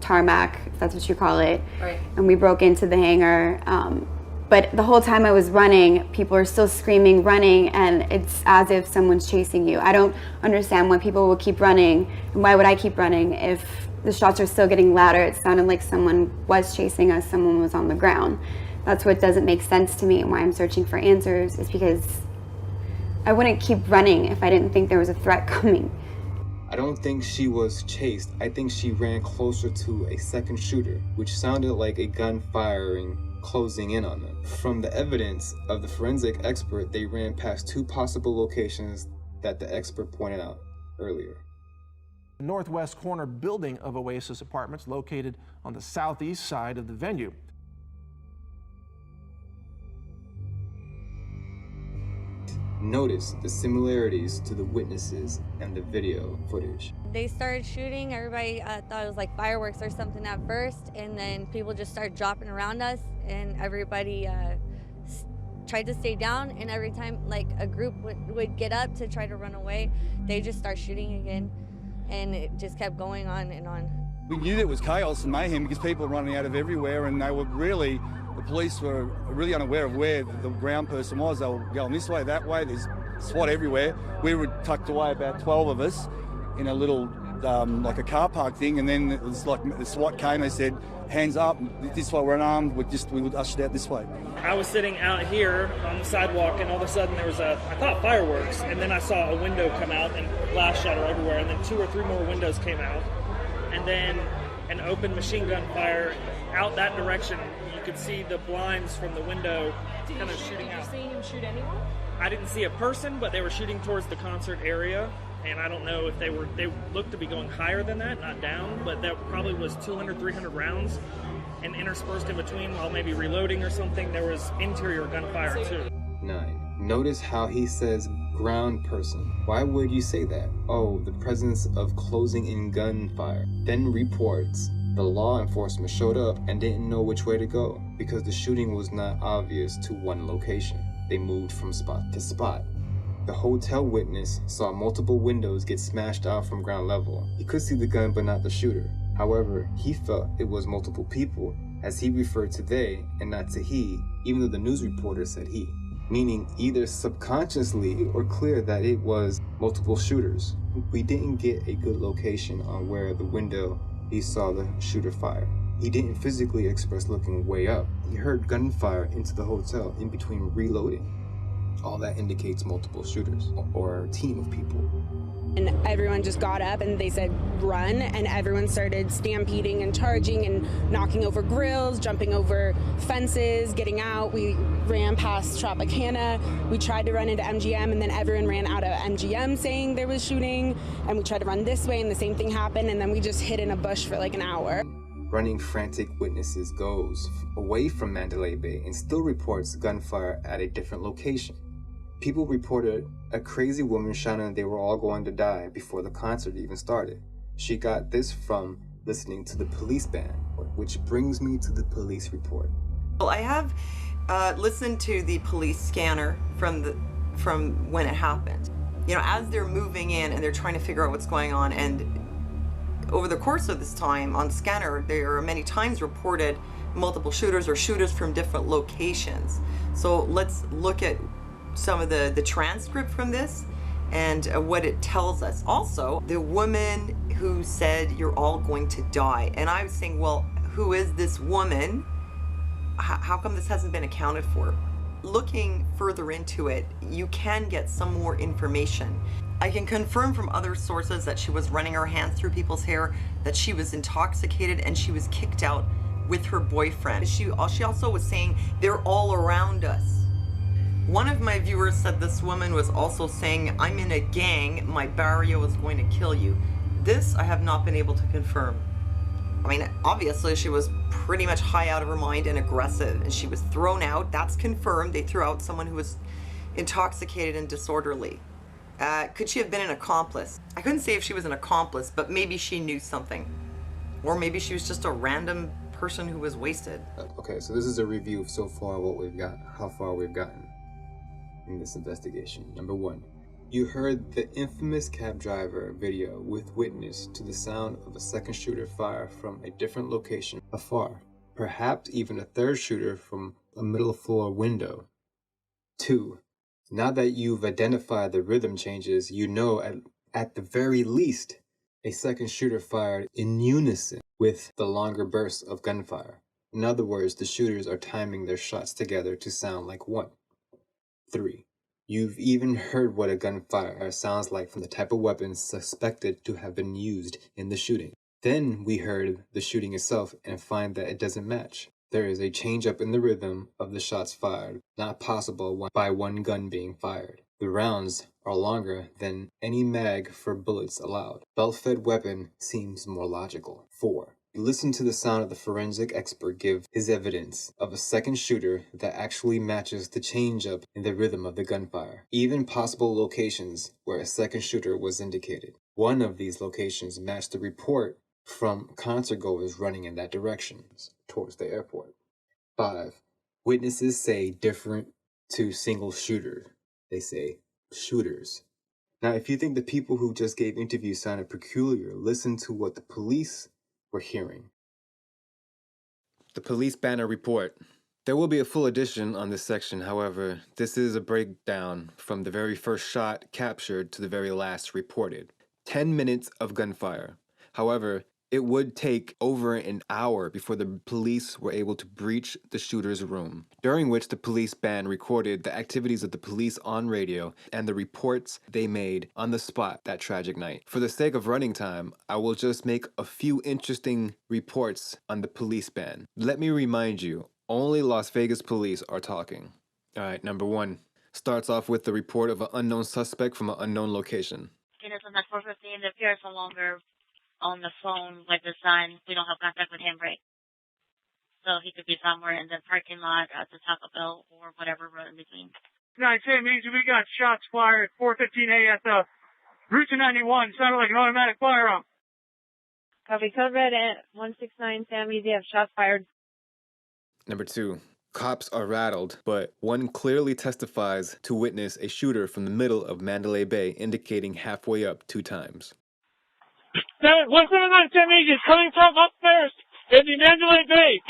tarmac, if that's what you call it. Right. And we broke into the hangar. But the whole time I was running, people are still screaming, running, and it's as if someone's chasing you. I don't understand why people will keep running, and why would I keep running if the shots are still getting louder? It sounded like someone was chasing us, someone was on the ground. That's what doesn't make sense to me, and why I'm searching for answers is because I wouldn't keep running if I didn't think there was a threat coming. I don't think she was chased. I think she ran closer to a second shooter, which sounded like a gun firing closing in on them. From the evidence of the forensic expert, they ran past 2 possible locations that the expert pointed out earlier. The northwest corner building of Oasis Apartments, located on the southeast side of the venue. Notice the similarities to the witnesses and the video footage. They started shooting. Everybody thought it was like fireworks or something at first, and then people just started dropping around us, and everybody tried to stay down, and every time like a group would get up to try to run away, they just start shooting again, and it just kept going on and on. We knew there was chaos and mayhem because people were running out of everywhere, and the police were really unaware of where the ground person was. They were going this way, that way. There's SWAT everywhere. We were tucked away, about 12 of us, in a little like a car park thing, and then it was like the SWAT came. They said, "Hands up! This way, we're unarmed. We were ushered out this way." I was sitting out here on the sidewalk, and all of a sudden there was I thought fireworks, and then I saw a window come out and glass shatter everywhere, and then 2 or 3 more windows came out, and then an open machine gun fire out that direction. You could see the blinds from the window kind of shooting out. Did you see him shoot anyone? I didn't see a person, but they were shooting towards the concert area, and I don't know if they looked to be going higher than that, not down, but that probably was 200, 300 rounds, and interspersed in between while maybe reloading or something, there was interior gunfire too. 9. Notice how he says ground person. Why would you say that? Oh, the presence of closing in gunfire. Then reports the law enforcement showed up and didn't know which way to go because the shooting was not obvious to one location. They moved from spot to spot. The hotel witness saw multiple windows get smashed out from ground level. He could see the gun but not the shooter. However, he felt it was multiple people, as he referred to they and not to he, even though the news reporter said he, meaning either subconsciously or clear that it was multiple shooters. We didn't get a good location on where the window he saw the shooter fire. He didn't physically express looking way up. He heard gunfire into the hotel in between reloading. All that indicates multiple shooters or a team of people. And everyone just got up and they said run, and everyone started stampeding and charging and knocking over grills, jumping over fences, getting out. We ran past Tropicana. We tried to run into MGM, and then everyone ran out of MGM saying there was shooting, and we tried to run this way and the same thing happened, and then we just hid in a bush for like an hour. Running frantic witnesses goes away from Mandalay Bay and still reports gunfire at a different location. People reported a crazy woman shouting they were all going to die before the concert even started. She got this from listening to the police band, which brings me to the police report. Well, I have listened to the police scanner from when it happened. You know, as they're moving in and they're trying to figure out what's going on, and over the course of this time on scanner, there are many times reported multiple shooters or shooters from different locations. So let's look at some of the transcript from this and what it tells us. Also, the woman who said you're all going to die, and I was saying, well, who is this woman? How come this hasn't been accounted for? Looking further into it, you can get some more information. I can confirm from other sources that she was running her hands through people's hair, that she was intoxicated, and she was kicked out with her boyfriend. She also was saying they're all around us. One of my viewers said this woman was also saying, I'm in a gang, my barrio is going to kill you. This I have not been able to confirm. I mean, obviously she was pretty much high out of her mind and aggressive, and she was thrown out. That's confirmed. They threw out someone who was intoxicated and disorderly. Could she have been an accomplice? I couldn't say if she was an accomplice, but maybe she knew something. Or maybe she was just a random person who was wasted. Okay, so this is a review of so far what we've got, how far we've gotten in this investigation. Number 1, you heard the infamous cab driver video with witness to the sound of a second shooter fire from a different location afar, perhaps even a third shooter from a middle floor window. 2, now that you've identified the rhythm changes, you know at the very least a second shooter fired in unison with the longer bursts of gunfire. In other words, the shooters are timing their shots together to sound like one. 3, you've even heard what a gunfire sounds like from the type of weapons suspected to have been used in the shooting. Then we heard the shooting itself and find that it doesn't match. There is a change up in the rhythm of the shots fired, not possible by one gun being fired. The rounds are longer than any mag for bullets allowed. Belt-fed weapon seems more logical. 4, listen to the sound of the forensic expert give his evidence of a second shooter that actually matches the change-up in the rhythm of the gunfire. Even possible locations where a second shooter was indicated. One of these locations matched the report from concert goers running in that direction towards the airport. 5, witnesses say different to single shooter. They say shooters. Now, if you think the people who just gave interviews sounded peculiar, listen to what the police were hearing. The police banner report. There will be a full edition on this section, however, this is a breakdown from the very first shot captured to the very last reported. 10 minutes of gunfire. However, it would take over an hour before the police were able to breach the shooter's room, during which the police band recorded the activities of the police on radio and the reports they made on the spot that tragic night. For the sake of running time, I will just make a few interesting reports on the police band. Let me remind you, only Las Vegas police are talking. All right, number 1 starts off with the report of an unknown suspect from an unknown location. Tienes una 415 that appears no longer on the phone with the sign. We don't have contact with him, right? So he could be somewhere in the parking lot at the Taco Bell or whatever road in between. 910 means we got shots fired at 4:15 at the Route 291. Sounded like an automatic firearm. Copy. Code red at 169 Sammy. They have shots fired. Number 2. Cops are rattled, but one clearly testifies to witness a shooter from the middle of Mandalay Bay, indicating halfway up 2 times. 179 Sammy is coming from upstairs in the Mandalay Bay.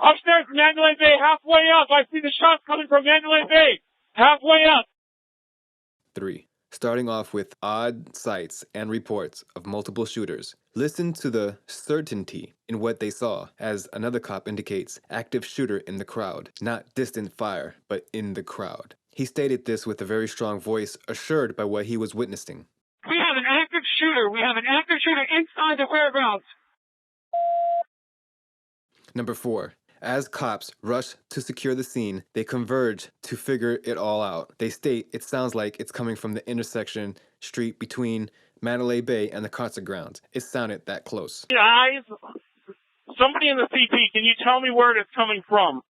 Upstairs in Mandalay Bay, halfway up. I see the shots coming from Mandalay Bay. Halfway up. 3. Starting off with odd sights and reports of multiple shooters. Listen to the certainty in what they saw, as another cop indicates active shooter in the crowd, not distant fire, but in the crowd. He stated this with a very strong voice, assured by what he was witnessing. We have an active shooter. We have an active shooter inside the fairgrounds. Number 4. As cops rush to secure the scene, they converge to figure it all out. They state it sounds like it's coming from the intersection street between Mandalay Bay and the concert grounds. It sounded that close. Guys, somebody in the CP, can you tell me where it's coming from?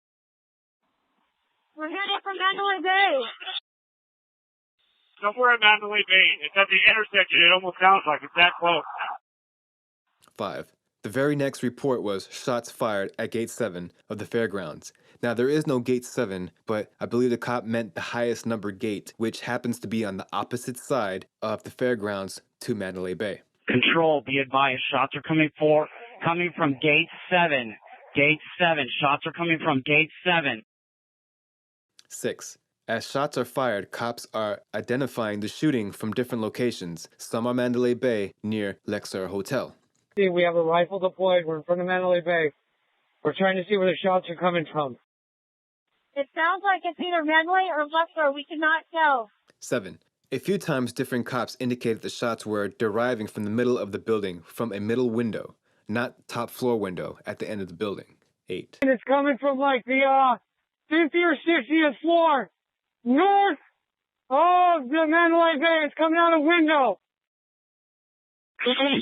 We're headed from Mandalay Bay. Somewhere at Mandalay Bay. It's at the intersection. It almost sounds like it's that close. 5. The very next report was shots fired at Gate 7 of the fairgrounds. Now, there is no Gate 7, but I believe the cop meant the highest number gate, which happens to be on the opposite side of the fairgrounds to Mandalay Bay. Control, be advised, shots are coming from Gate 7. Gate 7, shots are coming from Gate 7. 6. As shots are fired, cops are identifying the shooting from different locations. Some are Mandalay Bay near Lexar Hotel. We have a rifle deployed. We're in front of Mandalay Bay. We're trying to see where the shots are coming from. It sounds like it's either Mandalay or Lexar. We cannot tell. 7. A few times different cops indicated the shots were deriving from the middle of the building, from a middle window, not top floor window at the end of the building. 8. And it's coming from like the 50th or 60th floor, north of the Mandalay Bay. It's coming out a window. Control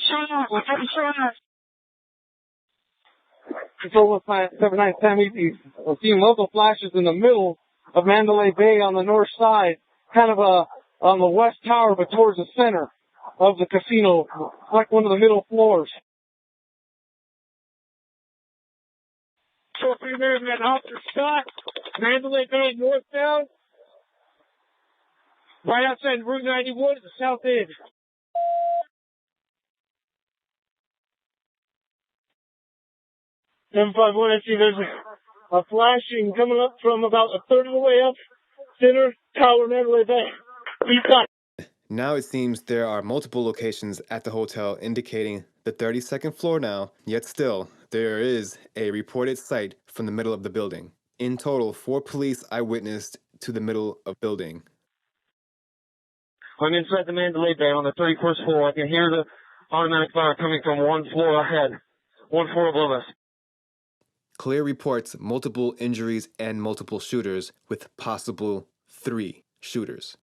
79 Sammy. We're seeing local flashes in the middle of Mandalay Bay on the north side, kind of on the west tower, but towards the center of the casino, like one of the middle floors. So there's an officer shot, Mandalay Bay northbound, right outside Route 91 at the south end. M51, I see there's a flashing coming up from about a third of the way up, center tower, Mandalay Bay. Now it seems there are multiple locations at the hotel indicating the 32nd floor now, yet still, there is a reported sight from the middle of the building. In total, 4 police eyewitnessed to the middle of building. I'm inside the Mandalay Bay on the 31st floor. I can hear the automatic fire coming from one floor ahead, one floor above us. Clear reports multiple injuries and multiple shooters, with possible 3 shooters.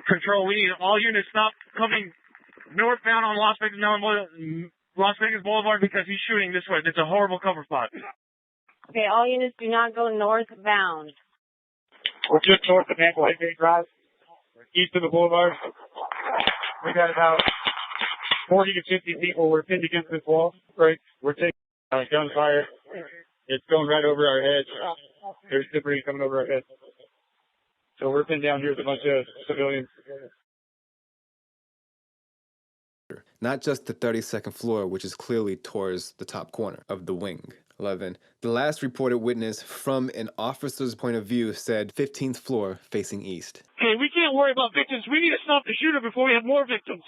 Control, we need all units stop coming northbound on Las Vegas Boulevard because he's shooting this way. It's a horrible cover spot. Okay, all units do not go northbound. We're just north of Mandalay Bay Drive, east of the boulevard. We got about 40 to 50 people. We're pinned against this wall, right? We're taking gunfire. It's going right over our heads. There's debris coming over our heads. So we're pinned down here with a bunch of civilians. Not just the 32nd floor, which is clearly towards the top corner of the wing. 11. The last reported witness from an officer's point of view said 15th floor facing east. Okay, we can't worry about victims. We need to stop the shooter before we have more victims.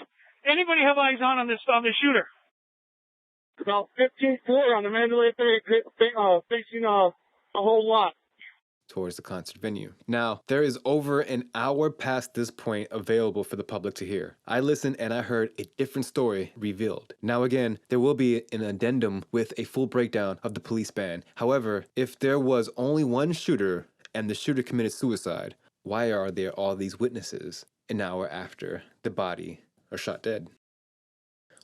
Anybody have eyes on this shooter? About 15-4 on the Mandalay Bay, facing a whole lot. Towards the concert venue. Now, there is over an hour past this point available for the public to hear. I listened and I heard a different story revealed. Now again, there will be an addendum with a full breakdown of the police ban. However, if there was only one shooter and the shooter committed suicide, why are there all these witnesses an hour after the body are shot dead?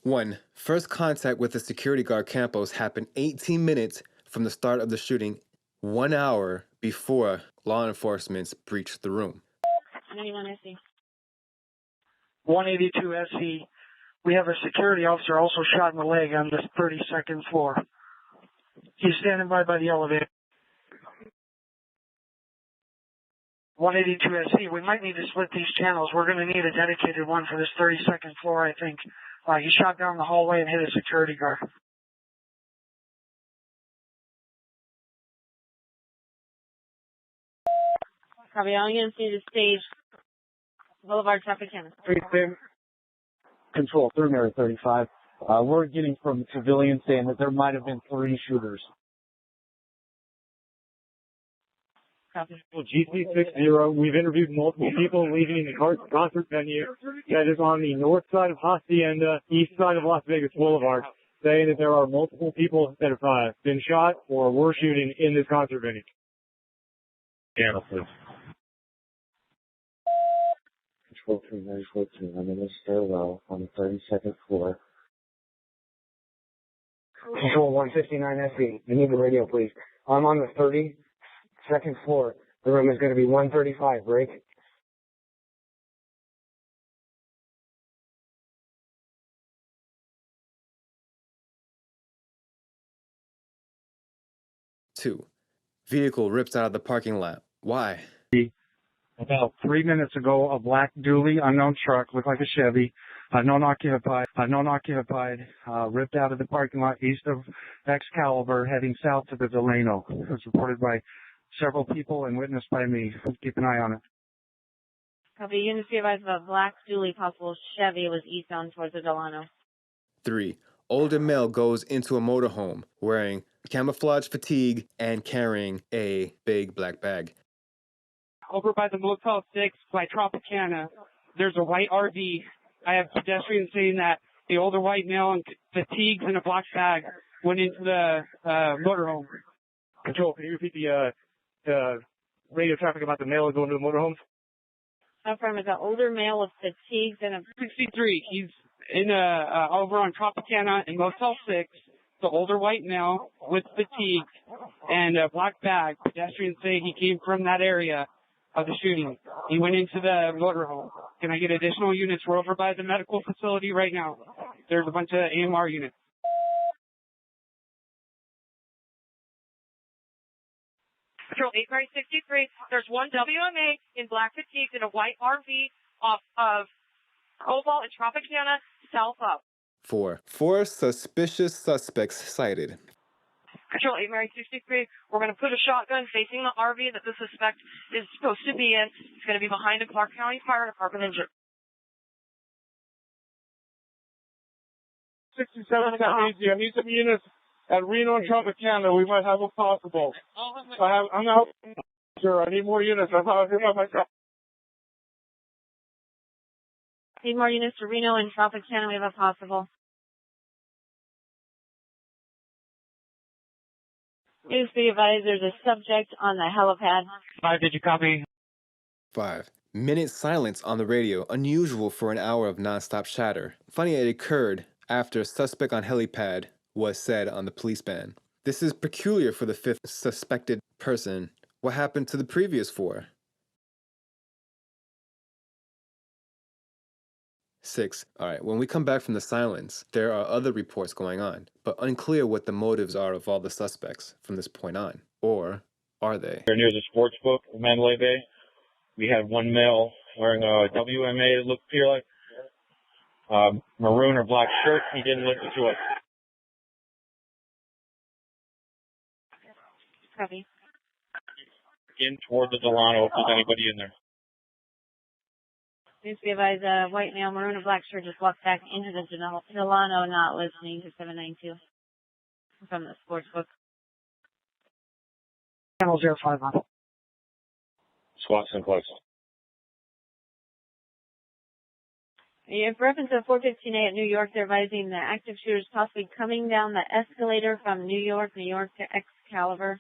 1. First contact with the security guard Campos happened 18 minutes from the start of the shooting, 1 hour before law enforcement breached the room. 91 SC. 182 SC. We have a security officer also shot in the leg on the 32nd floor. He's standing by the elevator. 182 SC. We might need to split these channels. We're going to need a dedicated one for this 32nd floor, I think. He shot down the hallway and hit a security guard. Copy. I'm going to see the stage. Boulevard Tropicana. Control, through area 35. We're getting from civilians saying that there might have been 3 shooters. Copy. GC60, we've interviewed multiple people leaving the concert venue that is on the north side of Hacienda, east side of Las Vegas Boulevard, saying that there are multiple people that have been shot or were shooting in this concert venue. Yeah, please. Control 3942. I'm in the stairwell on the 32nd floor. Control 159 SE. I need the radio, please. I'm on the 32nd floor. The room is going to be 135. Break. Two, vehicle rips out of the parking lot. Why? About 3 minutes ago, a black dually unknown truck, looked like a Chevy, non-occupied, ripped out of the parking lot east of Excalibur, heading south to the Delano. It was reported by several people and witnessed by me. Keep an eye on it. Copy. Unit C advised about black dually, possible Chevy, was eastbound towards the Delano. 3, older male goes into a motorhome wearing camouflage fatigue and carrying a big black bag. Over by the Motel 6 by Tropicana, there's a white RV. I have pedestrians saying that the older white male in fatigues and a black bag went into the motorhome. Control, can you repeat the radio traffic about the male going to the motorhomes? Confirm is an older male with fatigues and a 63. He's in over on Tropicana in Motel 6. The older white male with fatigue and a black bag. Pedestrians say he came from that area of the shooting. He went into the motorhome. Can I get additional units? We're over by the medical facility right now. There's a bunch of AMR units. Control 863. There's one WMA in black fatigues in a white RV off of Cobalt and Tropicana, south up. 4, 4 suspicious suspects cited. Control 863. We're going to put a shotgun facing the RV that the suspect is supposed to be in. It's going to be behind a Clark County Fire Department engine. 67 got easy. I need some units at Reno and Tropicana. We might have a possible. I'm not sure. I need more units. I'm not here by myself. Need more units to Reno and Tropicana. We have a possible. Please be advised there's a subject on the helipad. 5, did you copy? 5, minute silence on the radio, unusual for an hour of nonstop chatter. Funny it occurred after a suspect on helipad was said on the police ban. This is peculiar for the 5th suspected person. What happened to the previous 4? 6. Alright, when we come back from the silence, there are other reports going on, but unclear what the motives are of all the suspects from this point on. Or are they? Near the sports book in Mandalay Bay, we had one male wearing a WMA, it looked like maroon or black shirt. He didn't listen to us. Copy. In toward the Delano if there's anybody in there. Please be advised, a white male, maroon and black shirt just walked back into the Delano, not listening to 792 from the sports book. Channel 051. SWAT's in place. In reference to 415A at New York, they're advising the active shooters possibly coming down the escalator from New York to Excalibur.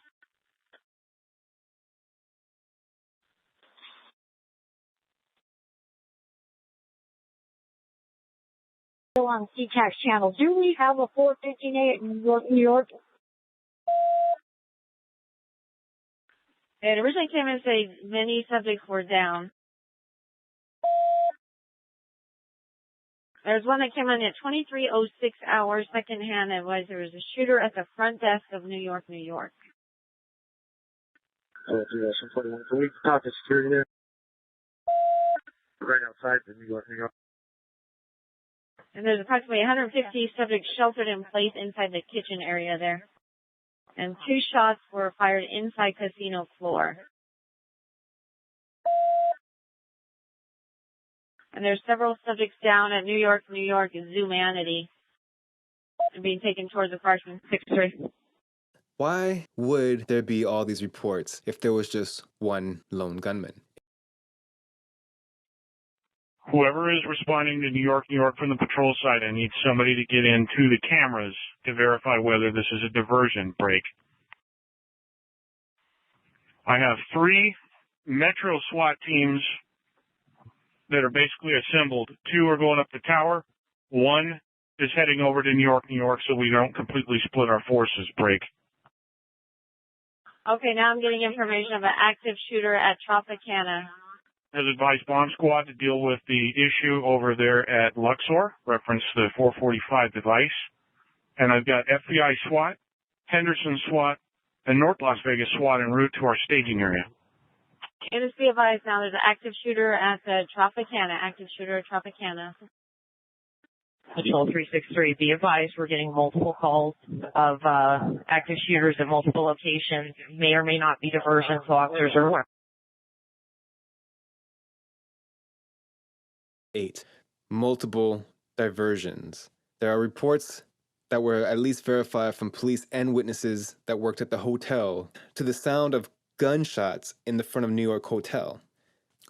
Still on CTAX channel. Do we have a 415A at New York? It originally came in and said many subjects were down. There's one that came in at 23:06 hours, secondhand. It was there was a shooter at the front desk of New York. Can we talk to security there? Right outside the New York. And there's approximately 150 subjects sheltered in place inside the kitchen area there. And 2 shots were fired inside casino floor. And there's several subjects down at New York Zoomanity. Being taken towards the Freshman 6-3. Why would there be all these reports if there was just one lone gunman? Whoever is responding to New York from the patrol side, I need somebody to get into the cameras to verify whether this is a diversion break. I have 3 Metro SWAT teams that are basically assembled. 2 are going up the tower. 1 is heading over to New York, so we don't completely split our forces. Break. Okay, now I'm getting information of an active shooter at Tropicana. Has advised bomb squad to deal with the issue over there at Luxor, reference the 445 device. And I've got FBI SWAT, Henderson SWAT, and North Las Vegas SWAT en route to our staging area. And just be advised now there's an active shooter at the Tropicana. Active shooter at Tropicana. Patrol 363, be advised we're getting multiple calls of active shooters at multiple locations. May or may not be diversions, so officers are aware. 8. Multiple diversions. There are reports that were at least verified from police and witnesses that worked at the hotel to the sound of gunshots in the front of New York Hotel.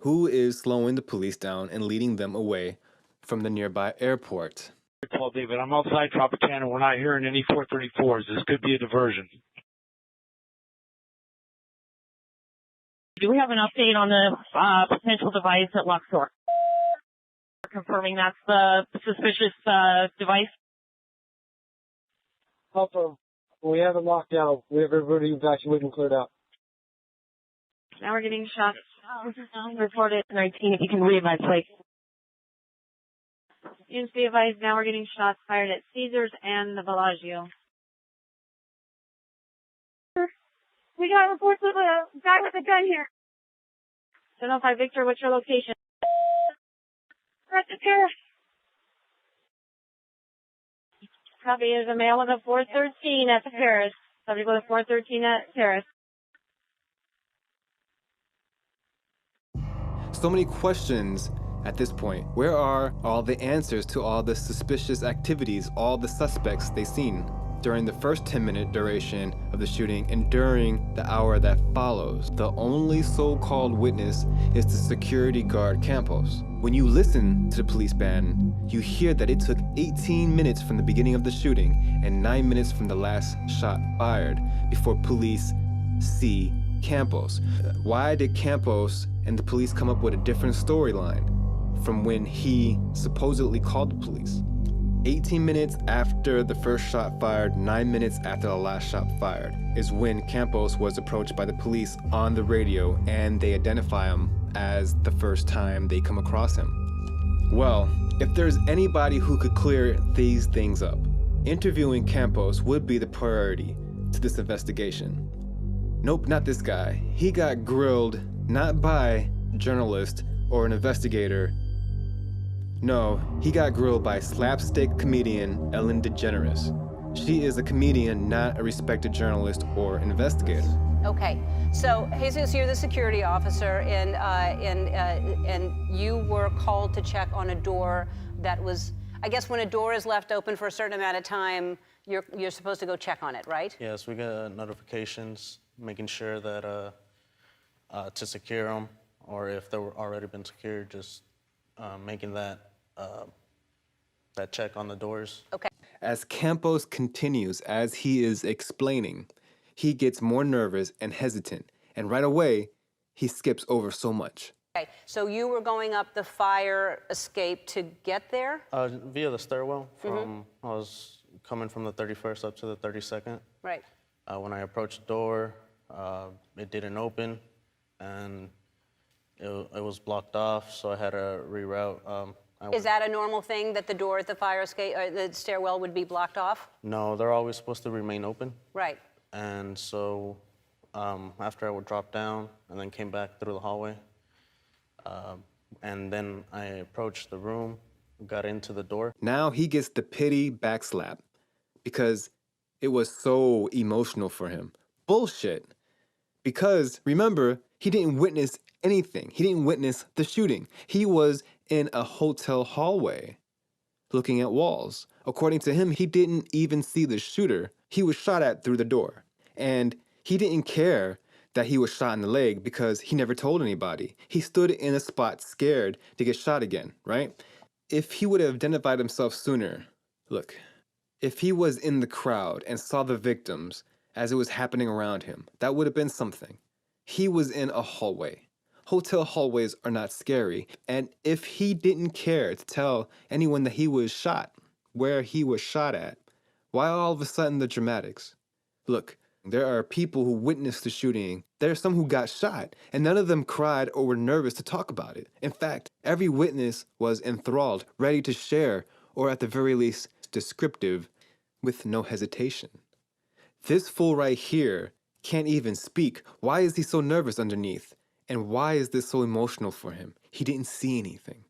Who is slowing the police down and leading them away from the nearby airport? Paul David, I'm outside Tropicana. We're not hearing any 434s. This could be a diversion. Do we have an update on the potential device at Luxor? Confirming that's the suspicious device. Also, we have it locked down. We have everybody evacuated and cleared out. Now we're getting shots. Reported 19, if you can re-advise, please. You be advised now we're getting shots fired at Caesars and the Bellagio. We got reports of a guy with a gun here. 705 Victor, what's your location? We're at the terrace. Copy, is a male with a 413 at the terrace. Subject with a 413 at terrace. So many questions at this point. Where are all the answers to all the suspicious activities, all the suspects they've seen during the first 10-minute duration of the shooting and during the hour that follows? The only so-called witness is the security guard Campos. When you listen to the police band, you hear that it took 18 minutes from the beginning of the shooting and 9 minutes from the last shot fired before police see Campos. Why did Campos and the police come up with a different storyline from when he supposedly called the police? 18 minutes after the first shot fired, 9 minutes after the last shot fired, is when Campos was approached by the police on the radio, and they identify him as the first time they come across him. Well, if there's anybody who could clear these things up, interviewing Campos would be the priority to this investigation. Nope, not this guy. He got grilled not by a journalist or an investigator. No, he got grilled by slapstick comedian Ellen DeGeneres. She is a comedian, not a respected journalist or investigator. Okay, so Jesus, you're the security officer, and you were called to check on a door that was, I guess when a door is left open for a certain amount of time, you're supposed to go check on it, right? Yes, we get notifications, making sure that to secure them, or if they were already been secured, just making that check on the doors. Okay. As Campos continues as he is explaining, he gets more nervous and hesitant, and right away, he skips over so much. Okay, so you were going up the fire escape to get there? Via the stairwell from, I was coming from the 31st up to the 32nd. Right. When I approached the door, it didn't open, and it was blocked off, so I had to reroute. Is that a normal thing, that the door at the fire escape, or the stairwell would be blocked off? No, they're always supposed to remain open. Right. And so after I would drop down and then came back through the hallway, and then I approached the room, got into the door. Now he gets the pity backslap because it was so emotional for him. Bullshit. Because remember, he didn't witness anything. He didn't witness the shooting. He was in a hotel hallway looking at walls. According to him, he didn't even see the shooter. He was shot at through the door. And he didn't care that he was shot in the leg because he never told anybody. He stood in a spot scared to get shot again, right? If he would have identified himself sooner, look, if he was in the crowd and saw the victims as it was happening around him, that would have been something. He was in a hallway. Hotel hallways are not scary. And if he didn't care to tell anyone that he was shot, where he was shot at, why all of a sudden the dramatics? Look, there are people who witnessed the shooting. There are some who got shot, and none of them cried or were nervous to talk about it. In fact, every witness was enthralled, ready to share, or at the very least, descriptive, with no hesitation. This fool right here can't even speak. Why is he so nervous underneath? And why is this so emotional for him? He didn't see anything.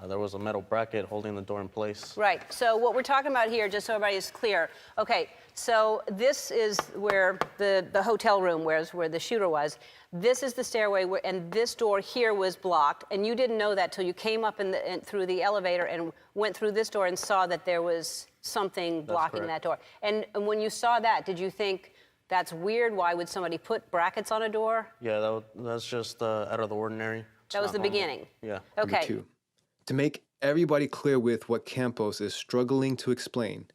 There was a metal bracket holding the door in place. Right. So what we're talking about here, just so everybody is clear. Okay. So this is where the hotel room where the shooter was. This is the stairway, and this door here was blocked. And you didn't know that till you came up through the elevator and went through this door and saw that there was something blocking that door. And when you saw that, did you think, that's weird? Why would somebody put brackets on a door? Yeah, that's just out of the ordinary. That was the beginning? Yeah. Okay. Number two, to make everybody clear with what Campos is struggling to explain,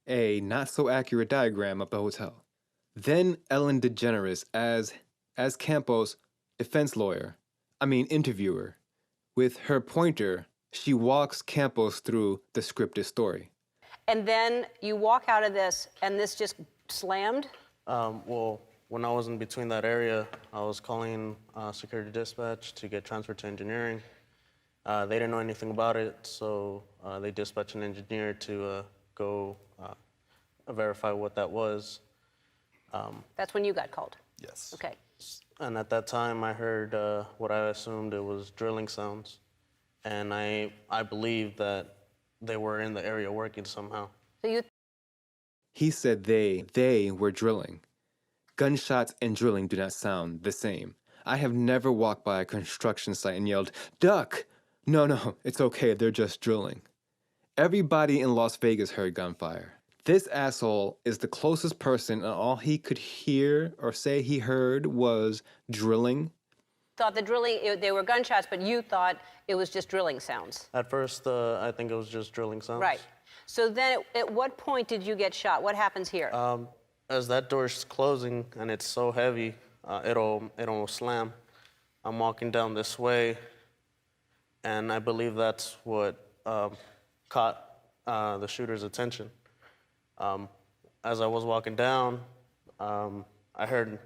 a not-so-accurate diagram of the hotel. Then Ellen DeGeneres as Campos' defense lawyer, interviewer. With her pointer, she walks Campos through the scripted story. And then you walk out of this, and this just slammed? Well, when I was in between that area, I was calling security dispatch to get transferred to engineering. They didn't know anything about it, so they dispatched an engineer to go verify what that was. That's when you got called? Yes. Okay. And at that time, I heard what I assumed it was drilling sounds, and I believed that they were in the area working somehow. So He said they were drilling. Gunshots and drilling do not sound the same. I have never walked by a construction site and yelled, "Duck!" No, it's okay, they're just drilling. Everybody in Las Vegas heard gunfire. This asshole is the closest person, and all he could hear or say he heard was drilling. Thought the drilling, they were gunshots, but you thought it was just drilling sounds. At first, I think it was just drilling sounds. Right. So then at what point did you get shot? What happens here? As that door's closing and it's so heavy, it'll slam. I'm walking down this way, and I believe that's what caught the shooter's attention. As I was walking down, I heard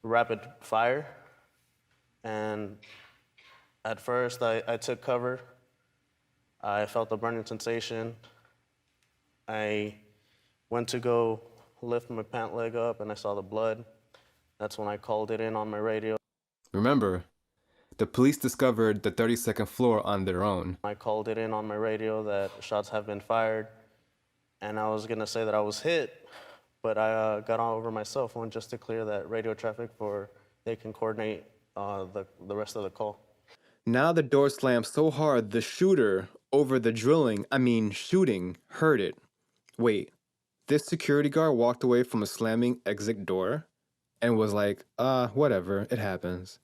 rapid fire, and at first I took cover. I felt a burning sensation. I went to go lift my pant leg up, and I saw the blood. That's when I called it in on my radio. Remember, the police discovered the 32nd floor on their own. I called it in on my radio that shots have been fired, and I was gonna say that I was hit, But I got on over my cell phone just to clear that radio traffic for they can coordinate the rest of the call. Now the door slammed so hard the shooter over the shooting, heard it. Wait, this security guard walked away from a slamming exit door and was like, whatever, it happens.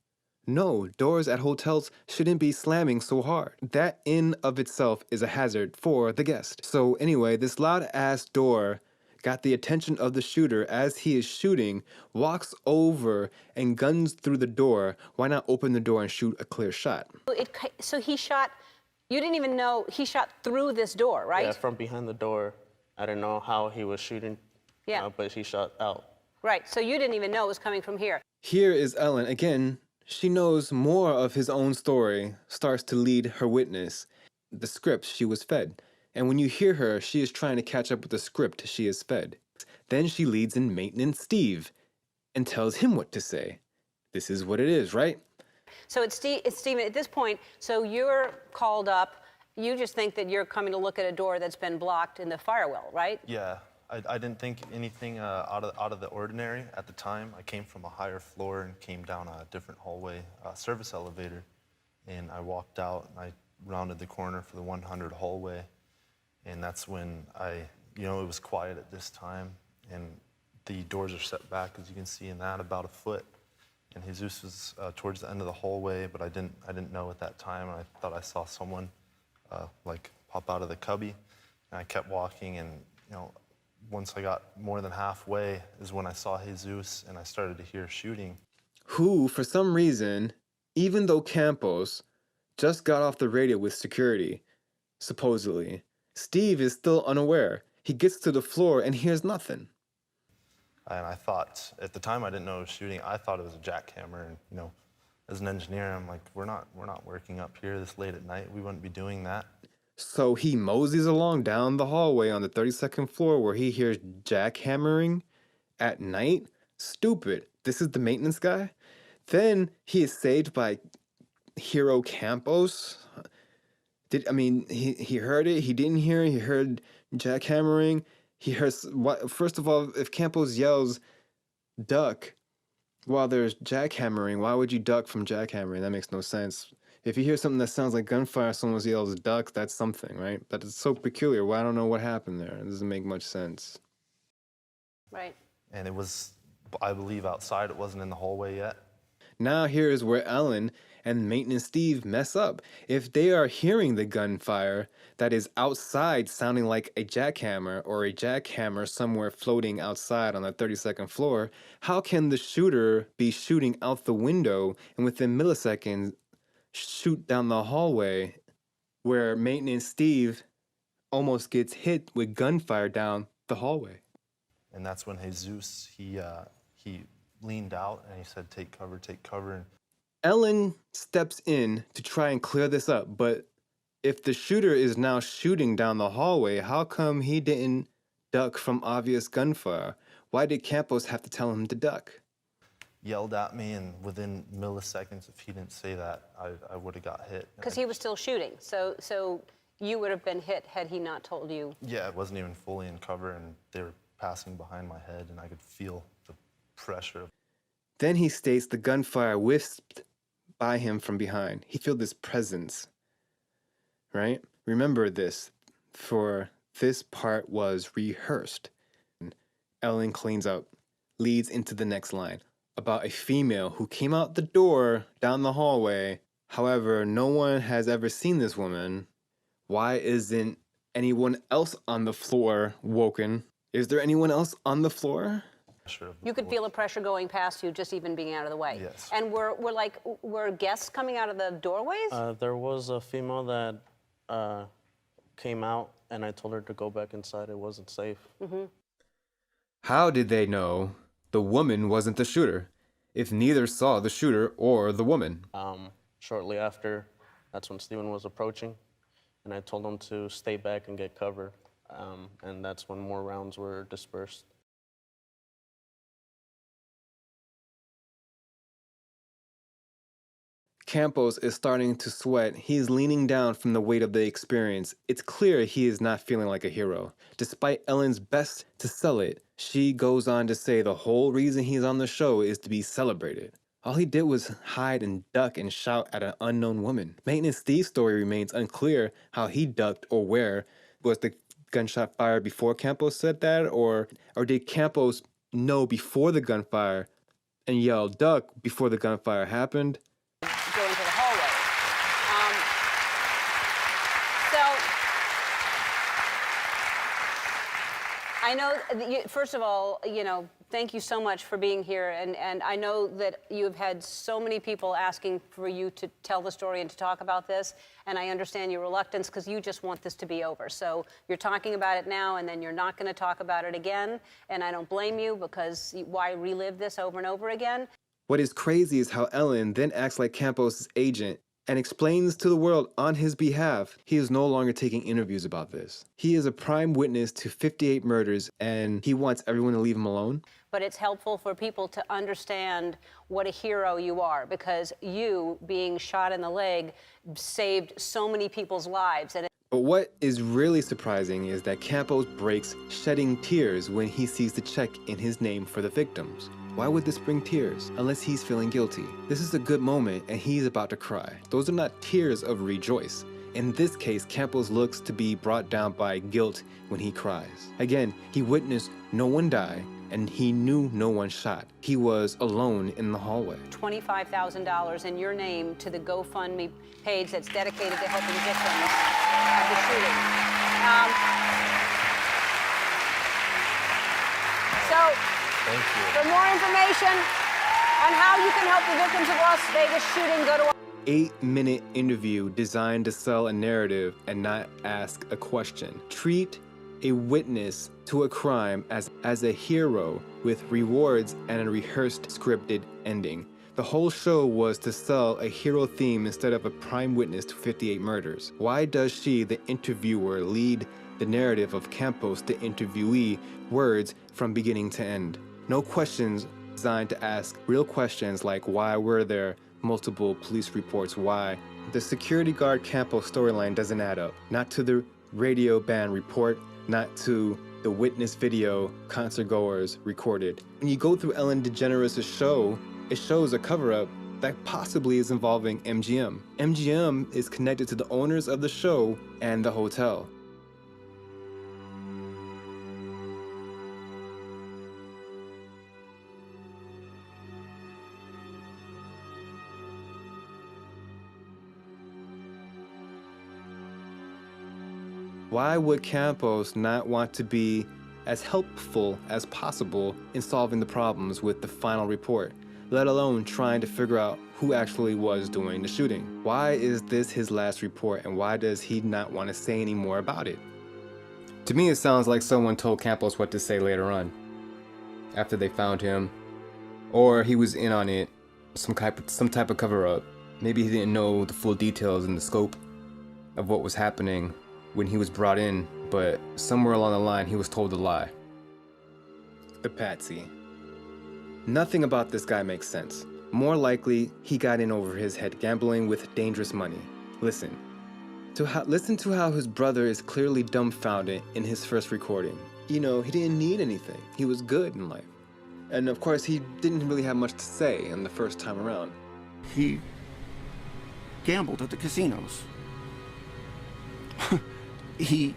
No, doors at hotels shouldn't be slamming so hard. That in of itself is a hazard for the guest. So anyway, this loud ass door got the attention of the shooter as he is shooting, walks over and guns through the door. Why not open the door and shoot a clear shot? So he shot, you didn't even know, he shot through this door, right? Yeah, from behind the door. I didn't know how he was shooting, but he shot out. Right, so you didn't even know it was coming from here. Here is Ellen. Again, she knows more of his own story, starts to lead her witness, the script she was fed. And when you hear her, she is trying to catch up with the script she is fed. Then she leads in Maintenance Steve and tells him what to say. This is what it is, right? So it's Steven, at this point, so you're called up, you just think that you're coming to look at a door that's been blocked in the firewall, right? Yeah, I didn't think anything out of the ordinary at the time. I came from a higher floor and came down a different hallway, service elevator, and I walked out and I rounded the corner for the 100 hallway, and that's when it was quiet at this time, and the doors are set back, as you can see in that, about a foot. And Jesus was towards the end of the hallway, but I didn't know at that time, and I thought I saw someone pop out of the cubby, and I kept walking, and once I got more than halfway is when I saw Jesus and I started to hear shooting. Who, for some reason, even though Campos just got off the radio with security, supposedly, Steve is still unaware. He gets to the floor and hears nothing. And I thought, at the time I didn't know it was shooting, I thought it was a jackhammer, and as an engineer, I'm like, we're not working up here this late at night. We wouldn't be doing that. So he moseys along down the hallway on the 32nd floor where he hears jackhammering at night. Stupid. This is the maintenance guy? Then he is saved by Hero Campos. He heard it. He didn't hear it. He heard jackhammering. He hears what? First of all, if Campos yells duck while there's jackhammering, why would you duck from jackhammering? That makes no sense. If you hear something that sounds like gunfire, someone yells duck, that's something, right? But it's so peculiar. Well, I don't know what happened there. It doesn't make much sense. Right. And it was, I believe, outside. It wasn't in the hallway yet. Now here is where Ellen and Maintenance Steve mess up. If they are hearing the gunfire that is outside sounding like a jackhammer or a jackhammer somewhere floating outside on the 32nd floor, how can the shooter be shooting out the window and within milliseconds shoot down the hallway where Maintenance Steve almost gets hit with gunfire down the hallway? And that's when Jesus, he leaned out and he said, take cover, take cover. Ellen steps in to try and clear this up, but if the shooter is now shooting down the hallway, how come he didn't duck from obvious gunfire? Why did Campos have to tell him to duck? Yelled at me, and within milliseconds, if he didn't say that, I would have got hit. Because he was still shooting, so you would have been hit had he not told you. Yeah, it wasn't even fully in cover, and they were passing behind my head, and I could feel the pressure. Then he states the gunfire whisked by him from behind. He felt this presence, right? Remember this, for this part was rehearsed. Ellen cleans up, leads into the next line about a female who came out the door down the hallway. However, no one has ever seen this woman. Why isn't anyone else on the floor woken? Is there anyone else on the floor? You could feel the pressure going past you just even being out of the way. Yes. And were guests coming out of the doorways? There was a female that came out, and I told her to go back inside. It wasn't safe. Mm-hmm. How did they know the woman wasn't the shooter if neither saw the shooter or the woman? Shortly after, that's when Steven was approaching, and I told him to stay back and get cover, and that's when more rounds were dispersed. Campos is starting to sweat. He's leaning down from the weight of the experience. It's clear he is not feeling like a hero. Despite Ellen's best to sell it, she goes on to say the whole reason he's on the show is to be celebrated. All he did was hide and duck and shout at an unknown woman. Maintenance Steve's story remains unclear how he ducked or where. Was the gunshot fired before Campos said that? Or did Campos know before the gunfire and yell duck before the gunfire happened? Go into the hallway. So I know, first of all, thank you so much for being here. And I know that you've had so many people asking for you to tell the story and to talk about this. And I understand your reluctance because you just want this to be over. So you're talking about it now, and then you're not going to talk about it again. And I don't blame you, because why relive this over and over again? What is crazy is how Ellen then acts like Campos' agent and explains to the world on his behalf he is no longer taking interviews about this. He is a prime witness to 58 murders, and he wants everyone to leave him alone. But it's helpful for people to understand what a hero you are, because you, being shot in the leg, saved so many people's lives. But what is really surprising is that Campos breaks shedding tears when he sees the check in his name for the victims. Why would this bring tears unless he's feeling guilty? This is a good moment and he's about to cry. Those are not tears of rejoice. In this case, Campos looks to be brought down by guilt when he cries. Again, he witnessed no one die and he knew no one shot. He was alone in the hallway. $25,000 in your name to the GoFundMe page that's dedicated to helping victims of the shooting. Thank you. For more information on how you can help the victims of Las Vegas shooting, go to our 8-minute interview designed to sell a narrative and not ask a question. Treat a witness to a crime as a hero with rewards and a rehearsed scripted ending. The whole show was to sell a hero theme instead of a prime witness to 58 murders. Why does she, the interviewer, lead the narrative of Campos, the interviewee, words from beginning to end? No questions designed to ask real questions like why were there multiple police reports, why? The security guard Campos storyline doesn't add up. Not to the radio band report, not to the witness video concert goers recorded. When you go through Ellen DeGeneres' show, it shows a cover-up that possibly is involving MGM. MGM is connected to the owners of the show and the hotel. Why would Campos not want to be as helpful as possible in solving the problems with the final report, let alone trying to figure out who actually was doing the shooting? Why is this his last report, and why does he not want to say any more about it? To me, it sounds like someone told Campos what to say later on, after they found him, or he was in on it, some type of cover-up. Maybe he didn't know the full details and the scope of what was happening when he was brought in, but somewhere along the line he was told to lie. The patsy. Nothing about this guy makes sense. More likely, he got in over his head gambling with dangerous money. Listen to how his brother is clearly dumbfounded in his first recording. He didn't need anything. He was good in life. And of course, he didn't really have much to say in the first time around. He gambled at the casinos. He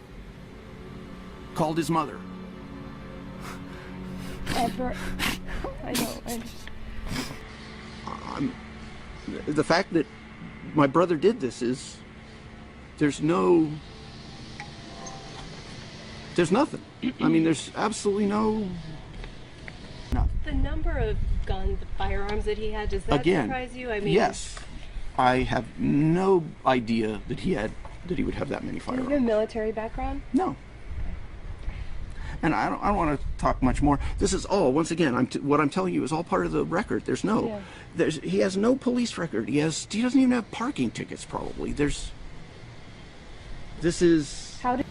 called his mother. Edward, I know. The fact that my brother did this is, there's nothing. I mean, there's absolutely no. The number of guns, firearms that he had, does that surprise you? I mean, yes. I have no idea that he would have that many Do firearms. you have a military background? No. And I don't want to talk much more. This is all, once again, what I'm telling you is all part of the record. There's no, he has no police record. He doesn't even have parking tickets probably. How did?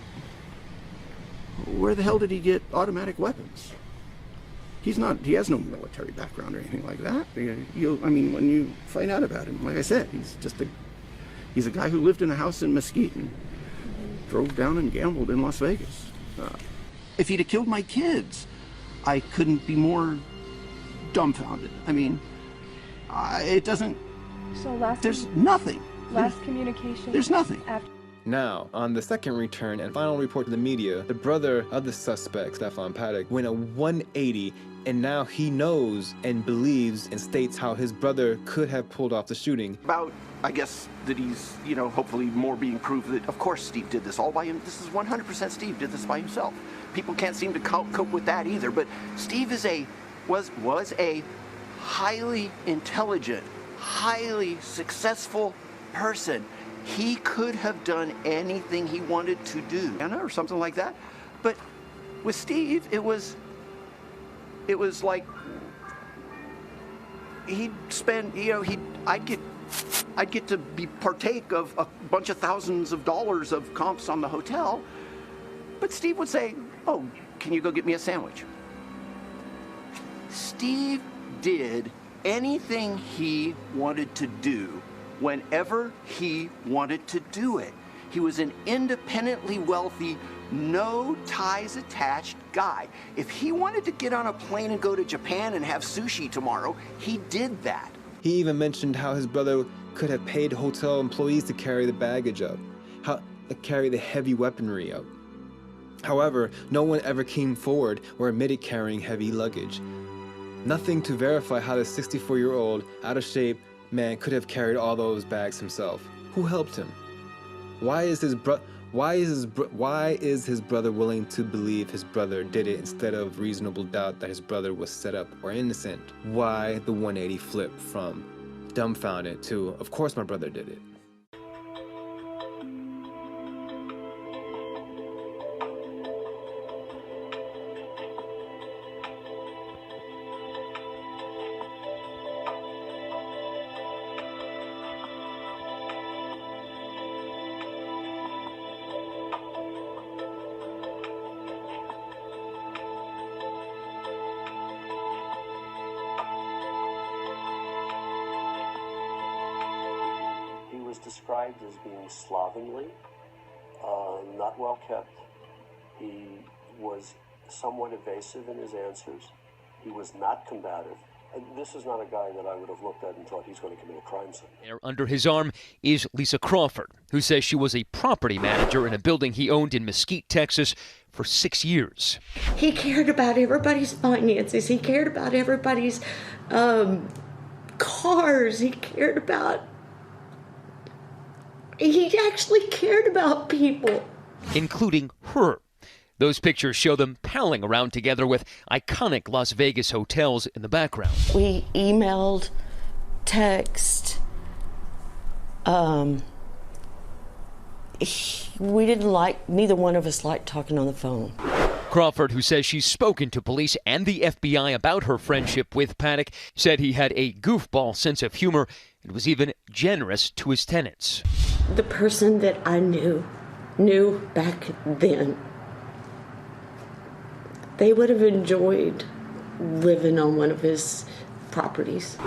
Where the hell did he get automatic weapons? He's not. He has no military background or anything like that. I mean, when you find out about him, like I said, he's a guy who lived in a house in Mesquite and drove down and gambled in Las Vegas. If he'd have killed my kids, I couldn't be more dumbfounded. I mean, it doesn't. So there's nothing. Last communication. There's nothing. Now, on the second return and final report to the media, the brother of the suspect, Stefan Paddock, went a 180, and now he knows and believes and states how his brother could have pulled off the shooting. About, I guess, that he's, hopefully more being proved that, of course, Steve did this all by him. This is 100% Steve did this by himself. People can't seem to cope with that either, but Steve was a highly intelligent, highly successful person. He could have done anything he wanted to do, or something like that. But with Steve, it was like he'd spend, I'd get to partake of a bunch of thousands of dollars of comps on the hotel. But Steve would say, "Oh, can you go get me a sandwich?" Steve did anything he wanted to do whenever he wanted to do it. He was an independently wealthy, no ties attached guy. If he wanted to get on a plane and go to Japan and have sushi tomorrow, he did that. He even mentioned how his brother could have paid hotel employees to carry the baggage up, to carry the heavy weaponry up. However, no one ever came forward or admitted carrying heavy luggage. Nothing to verify how the 64-year-old, out-of-shape man could have carried all those bags himself. Who helped him? Why is his brother willing to believe his brother did it instead of reasonable doubt that his brother was set up or innocent? Why the 180 flip from dumbfounded to, of course my brother did it? Described as being slovenly, not well kept. He was somewhat evasive in his answers. He was not combative. And this is not a guy that I would have looked at and thought he's going to commit a crime someday. Under his arm is Lisa Crawford, who says she was a property manager in a building he owned in Mesquite, Texas for 6 years. He cared about everybody's finances. He cared about everybody's cars. He actually cared about people. Including her. Those pictures show them palling around together with iconic Las Vegas hotels in the background. We emailed, text. Neither one of us liked talking on the phone. Crawford, who says she's spoken to police and the FBI about her friendship with Paddock, said he had a goofball sense of humor and was even generous to his tenants. The person that I knew back then, they would have enjoyed living on one of his properties.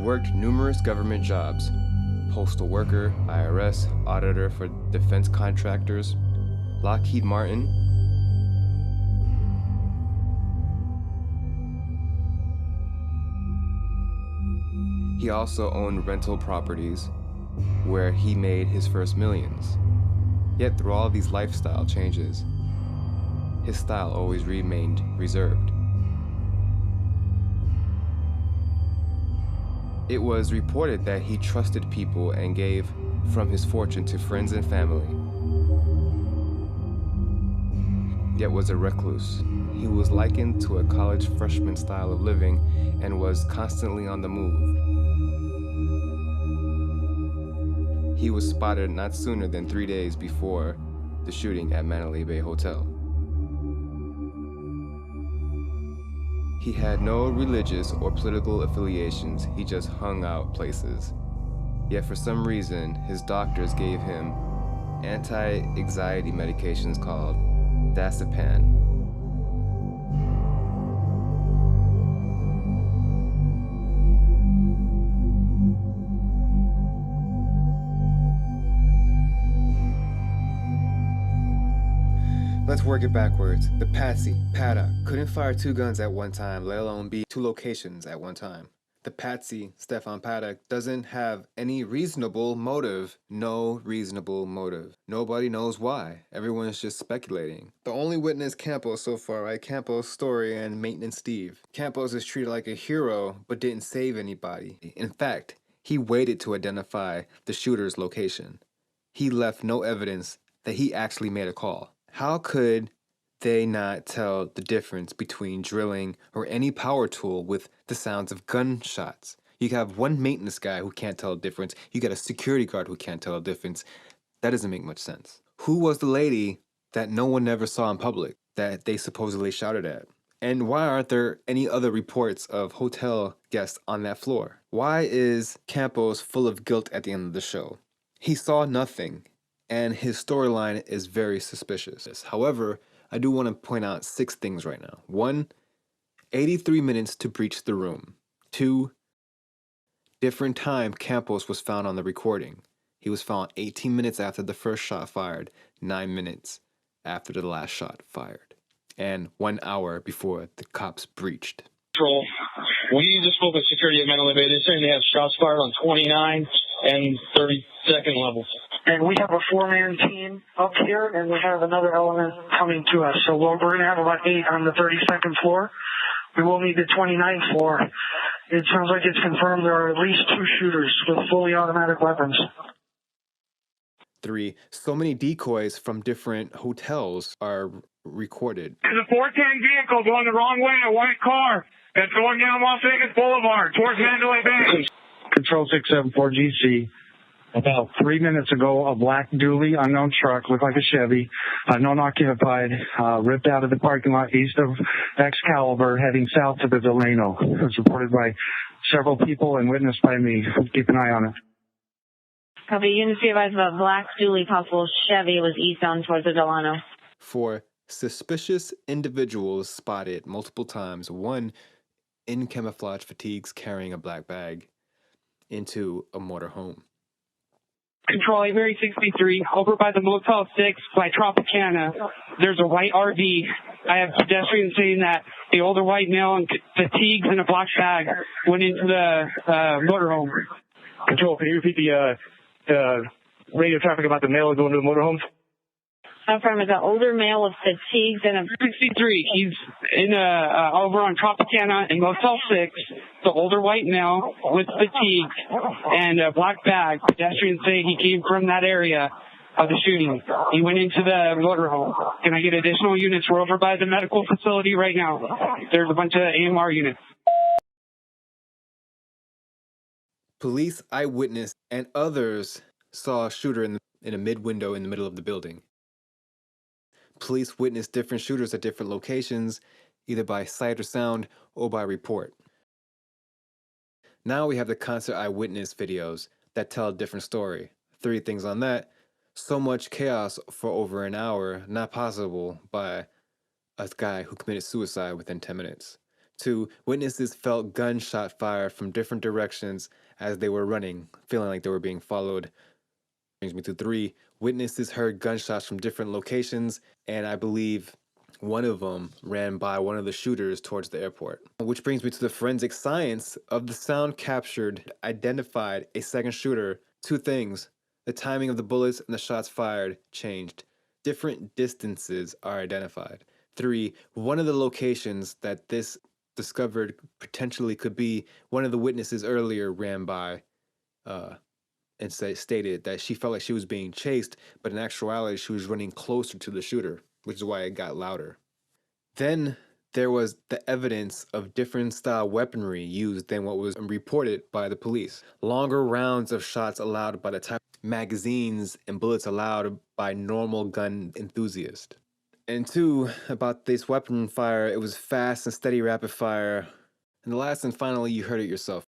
worked numerous government jobs: postal worker, IRS, auditor for defense contractors, Lockheed Martin. He also owned rental properties where he made his first millions. Yet through all these lifestyle changes, his style always remained reserved. It was reported that he trusted people and gave from his fortune to friends and family, yet was a recluse. He was likened to a college freshman style of living and was constantly on the move. He was spotted not sooner than 3 days before the shooting at Mandalay Bay Hotel. He had no religious or political affiliations, he just hung out places. Yet for some reason, his doctors gave him anti-anxiety medications called Diazepam. Let's work it backwards. The patsy, Paddock, couldn't fire 2 guns at one time, let alone be 2 locations at one time. The patsy, Stefan Paddock, doesn't have any reasonable motive. No reasonable motive. Nobody knows why. Everyone's just speculating. The only witness, Campos so far, right? Campos' story and Maintenance Steve. Campos is treated like a hero, but didn't save anybody. In fact, he waited to identify the shooter's location. He left no evidence that he actually made a call. How could they not tell the difference between drilling or any power tool with the sounds of gunshots? You have one maintenance guy who can't tell the difference. You got a security guard who can't tell the difference. That doesn't make much sense. Who was the lady that no one ever saw in public that they supposedly shouted at? And why aren't there any other reports of hotel guests on that floor? Why is Campos full of guilt at the end of the show? He saw nothing, and his storyline is very suspicious. However, I do want to point out 6 things right now. 1, 83 minutes to breach the room. 2, different time Campos was found on the recording. He was found 18 minutes after the first shot fired, 9 minutes after the last shot fired, and 1 hour before the cops breached. Control. We just spoke with security at Mandalay Bay. They're saying they have shots fired on 29 and 32nd levels. And we have a 4-man team up here, and we have another element coming to us. So we're going to have about 8 on the 32nd floor. We will need the 29th floor. It sounds like it's confirmed there are at least 2 shooters with fully automatic weapons. 3, so many decoys from different hotels are recorded. There's a 410 vehicle going the wrong way, a white car that's going down Las Vegas Boulevard towards Mandalay Bay. Control 674 GC. About 3 minutes ago, a black dually unknown truck, looked like a Chevy, non-occupied, ripped out of the parking lot east of Excalibur, heading south to the Delano. It was reported by several people and witnessed by me. Keep an eye on it. Copy. Units be advised of a black dually, possible Chevy, was eastbound towards the Delano. 4, suspicious individuals spotted multiple times. 1, in camouflage fatigues carrying a black bag into a motorhome. Control 863, over by the Motel 6 by Tropicana. There's a white RV. I have pedestrians saying that the older white male in fatigues and a black bag went into the motorhome. Control, can you repeat the radio traffic about the male going to the motorhomes? From is an older male with fatigues and a 63. He's in over on Tropicana in Motel 6. The older white male with fatigues and a black bag. Pedestrians say he came from that area of the shooting. He went into the motorhome. Can I get additional units? We're over by the medical facility right now. There's a bunch of AMR units. Police, eyewitness, and others saw a shooter in a mid-window in the middle of the building. Police witnessed different shooters at different locations, either by sight or sound or by report. Now we have the concert eyewitness videos that tell a different story. 3 things on that. So much chaos for over an hour, not possible by a guy who committed suicide within 10 minutes. 2, witnesses felt gunshot fire from different directions as they were running, feeling like they were being followed. Brings me to 3, witnesses heard gunshots from different locations, and I believe one of them ran by one of the shooters towards the airport. Which brings me to the forensic science of the sound captured, identified a second shooter. 2 things. The timing of the bullets and the shots fired changed. Different distances are identified. 3, one of the locations that this discovered potentially could be, one of the witnesses earlier ran by and stated that she felt like she was being chased, but in actuality she was running closer to the shooter, which is why it got louder. Then there was the evidence of different style weaponry used than what was reported by the police. Longer rounds of shots allowed by the type of magazines and bullets allowed by normal gun enthusiasts. And 2, about this weapon fire, it was fast and steady rapid fire. And the last and finally, you heard it yourself.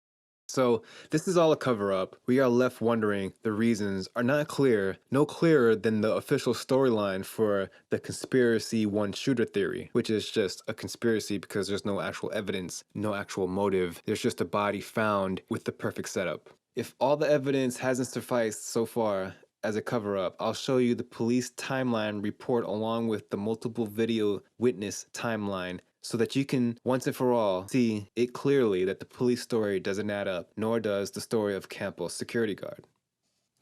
So this is all a cover-up. We are left wondering the reasons are not clear, no clearer than the official storyline for the conspiracy one shooter theory, which is just a conspiracy because there's no actual evidence, no actual motive. There's just a body found with the perfect setup. If all the evidence hasn't sufficed so far as a cover-up, I'll show you the police timeline report along with the multiple video witness timeline, so that you can, once and for all, see it clearly that the police story doesn't add up, nor does the story of Campos' security guard.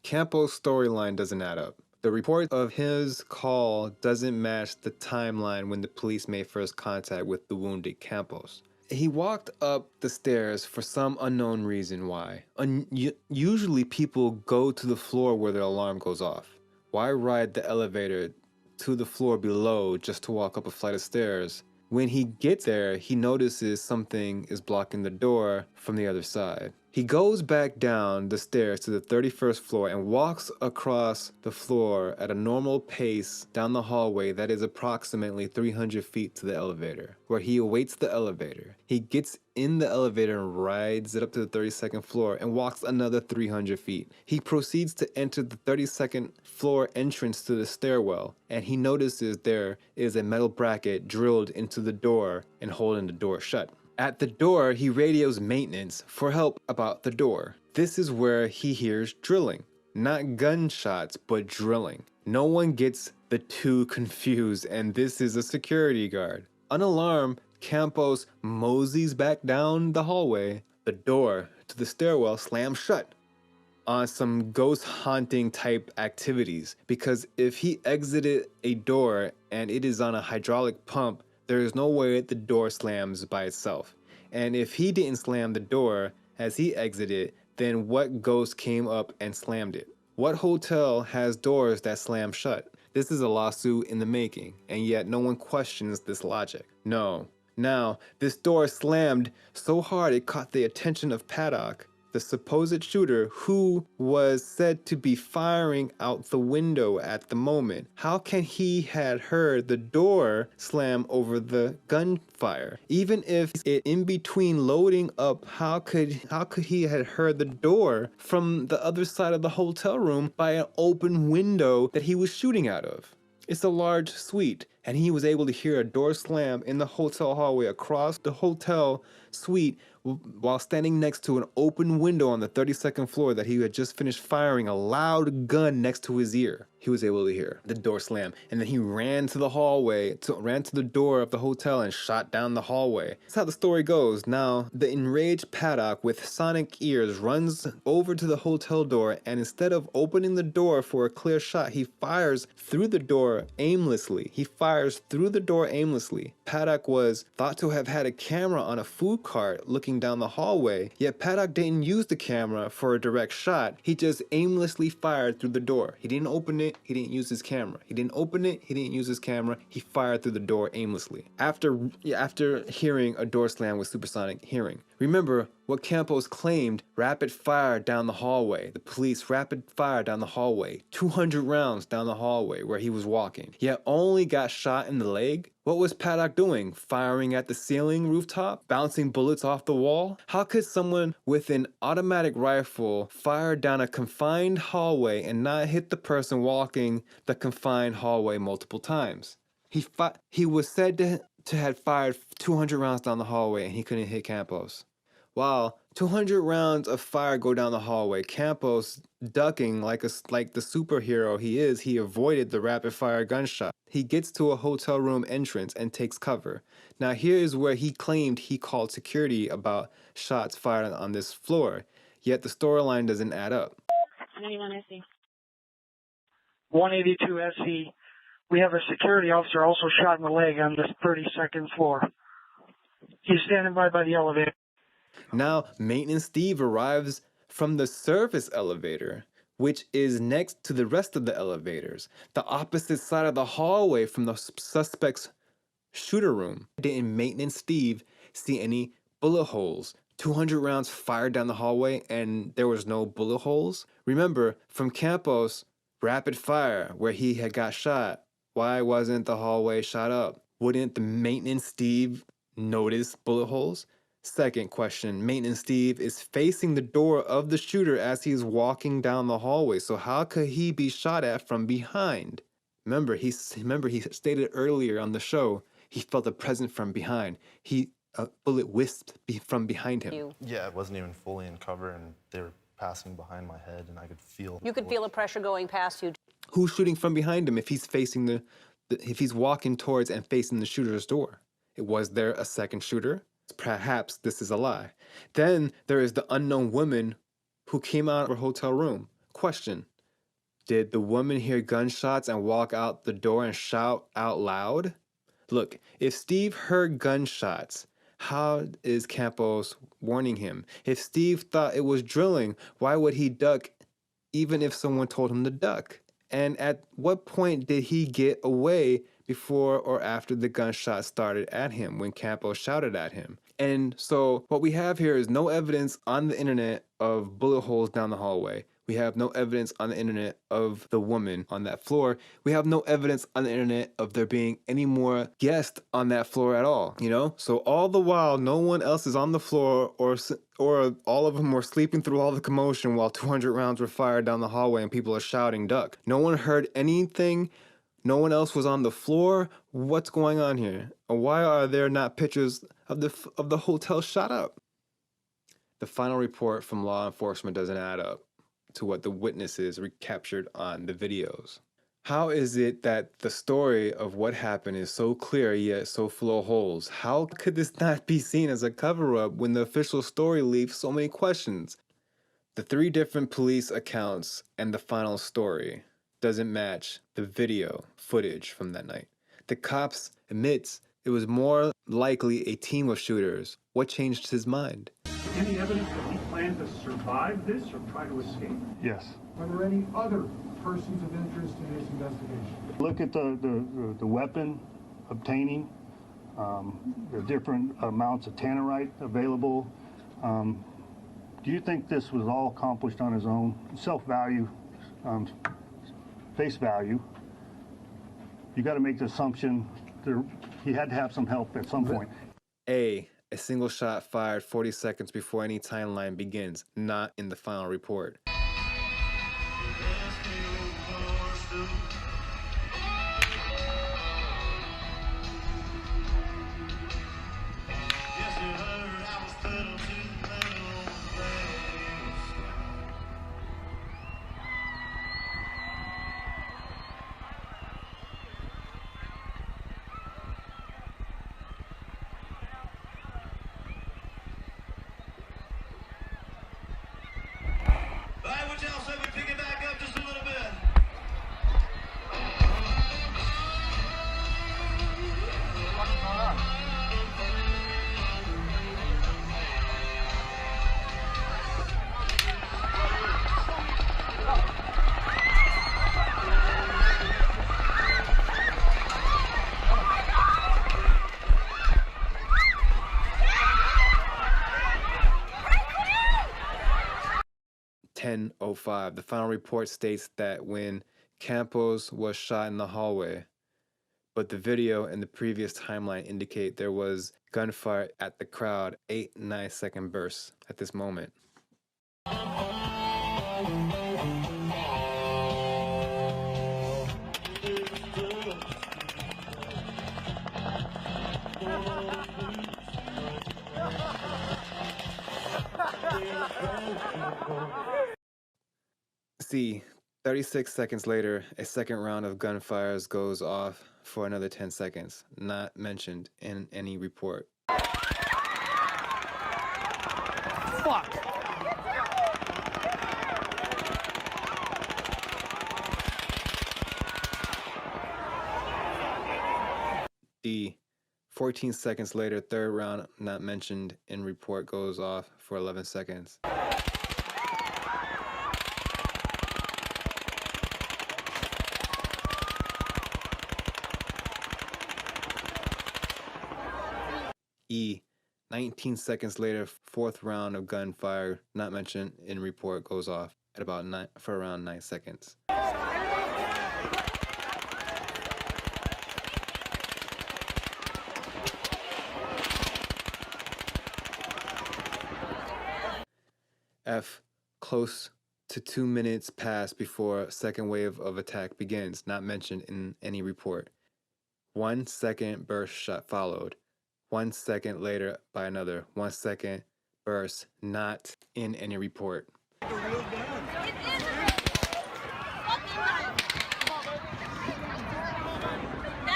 Campos' storyline doesn't add up. The report of his call doesn't match the timeline when the police made first contact with the wounded Campos. He walked up the stairs for some unknown reason why. Usually people go to the floor where their alarm goes off. Why ride the elevator to the floor below just to walk up a flight of stairs? When he gets there, he notices something is blocking the door from the other side. He goes back down the stairs to the 31st floor and walks across the floor at a normal pace down the hallway that is approximately 300 feet to the elevator, where he awaits the elevator. He gets in the elevator and rides it up to the 32nd floor and walks another 300 feet. He proceeds to enter the 32nd floor entrance to the stairwell, and he notices there is a metal bracket drilled into the door and holding the door shut. At the door, he radios maintenance for help about the door. This is where he hears drilling. Not gunshots, but drilling. No one gets the 2 confused, and this is a security guard. Unalarmed, Campos moseys back down the hallway. The door to the stairwell slams shut on some ghost haunting type activities, because if he exited a door and it is on a hydraulic pump, there is no way the door slams by itself. And if he didn't slam the door as he exited, then what ghost came up and slammed it? What hotel has doors that slam shut? This is a lawsuit in the making, and yet no one questions this logic. No. Now, this door slammed so hard it caught the attention of Paddock, the supposed shooter who was said to be firing out the window at the moment. How can he had heard the door slam over the gunfire? Even if it in between loading up, how could he had heard the door from the other side of the hotel room by an open window that he was shooting out of? It's a large suite, and he was able to hear a door slam in the hotel hallway across the hotel suite while standing next to an open window on the 32nd floor that he had just finished firing a loud gun next to his ear. He was able to hear the door slam, and then he ran to the hallway, ran to the door of the hotel and shot down the hallway. That's how the story goes. Now, the enraged Paddock with sonic ears runs over to the hotel door, and instead of opening the door for a clear shot, he fires through the door aimlessly. Paddock was thought to have had a camera on a food cart looking down the hallway, yet Paddock didn't use the camera for a direct shot. He just aimlessly fired through the door. He didn't open it, he didn't use his camera. He didn't open it, he didn't use his camera. He fired through the door aimlessly. After hearing a door slam with supersonic hearing. Remember what Campos claimed, rapid fire down the hallway. The police rapid fire down the hallway, 200 rounds down the hallway where he was walking, yet only got shot in the leg. What was Paddock doing? Firing at the ceiling rooftop? Bouncing bullets off the wall? How could someone with an automatic rifle fire down a confined hallway and not hit the person walking the confined hallway multiple times? He was said had fired 200 rounds down the hallway and he couldn't hit Campos. While 200 rounds of fire go down the hallway, Campos, ducking like the superhero he is, he avoided the rapid-fire gunshot. He gets to a hotel room entrance and takes cover. Now here is where he claimed he called security about shots fired on this floor, yet the storyline doesn't add up. 91 SC. 182 SC. We have a security officer also shot in the leg on this 32nd floor. He's standing by the elevator. Now, Maintenance Steve arrives from the service elevator, which is next to the rest of the elevators, the opposite side of the hallway from the suspect's shooter room. Didn't Maintenance Steve see any bullet holes? 200 rounds fired down the hallway and there was no bullet holes? Remember, from Campos' rapid fire where he had got shot, why wasn't the hallway shot up? Wouldn't the Maintenance Steve notice bullet holes? Second question, Maintenance Steve is facing the door of the shooter as he's walking down the hallway, so how could he be shot at from behind? Remember, he stated earlier on the show, he felt a presence from behind. A bullet whisked from behind him. Yeah, it wasn't even fully in cover, and they were passing behind my head, and I could feel... You could feel the pressure going past you. Who's shooting from behind him if he's facing if he's walking towards and facing the shooter's door? Was there a second shooter? Perhaps this is a lie. Then there is the unknown woman who came out of her hotel room. Question, did the woman hear gunshots and walk out the door and shout out loud? Look, if Steve heard gunshots, how is Campos warning him? If Steve thought it was drilling, why would he duck even if someone told him to duck? And at what point did he get away before or after the gunshot started at him when Campos shouted at him? And so what we have here is no evidence on the internet of bullet holes down the hallway. We have no evidence on the internet of the woman on that floor. We have no evidence on the internet of there being any more guests on that floor at all, you know? So all the while, no one else is on the floor or all of them were sleeping through all the commotion while 200 rounds were fired down the hallway and people are shouting duck. No one heard anything. No one else was on the floor. What's going on here? Why are there not pictures of the hotel shot up? The final report from law enforcement doesn't add up to what the witnesses recaptured on the videos. How is it that the story of what happened is so clear yet so full of holes? How could this not be seen as a cover-up when the official story leaves so many questions? The 3 different police accounts and the final story doesn't match the video footage from that night. The cops admits it was more likely a team of shooters. What changed his mind? Any evidence that he planned to survive this or try to escape? Yes. Are there any other persons of interest in this investigation? Look at the weapon obtaining, the different amounts of tannerite available. Do you think this was all accomplished on his own? Self-value, face value. You got to make the assumption that he had to have some help at some point. A single shot fired 40 seconds before any timeline begins, not in the final report. .05. The final report states that when Campos was shot in the hallway, but the video and the previous timeline indicate there was gunfire at the crowd, 8-9 second bursts at this moment. C. 36 seconds later, a second round of gunfires goes off for another 10 seconds, not mentioned in any report. Fuck! D. 14 seconds later, third round not mentioned in report goes off for 11 seconds. E. 19 seconds later, fourth round of gunfire not mentioned in report goes off at about for around 9 seconds. F. Close to 2 minutes pass before second wave of attack begins, not mentioned in any report. 1 second burst shot followed. 1 second later by another 1 second burst, not in any report. That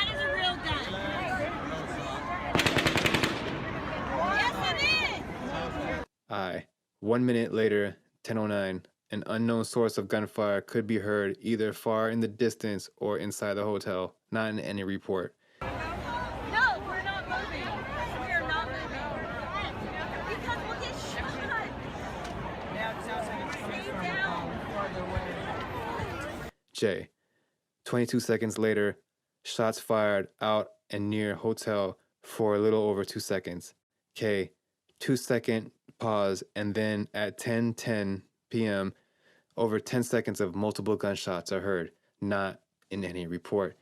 is a real gun. Yes, it is. I. 1 minute later, 10:09, an unknown source of gunfire could be heard either far in the distance or inside the hotel, not in any report. No, we're not moving. We are not moving. Because we'll get shot. Now it sounds like it's coming from farther away. J. 22 seconds later, shots fired out and near hotel for a little over 2 seconds. K. 2 second pause, and then at 10:10 p.m., over 10 seconds of multiple gunshots are heard, not in any report.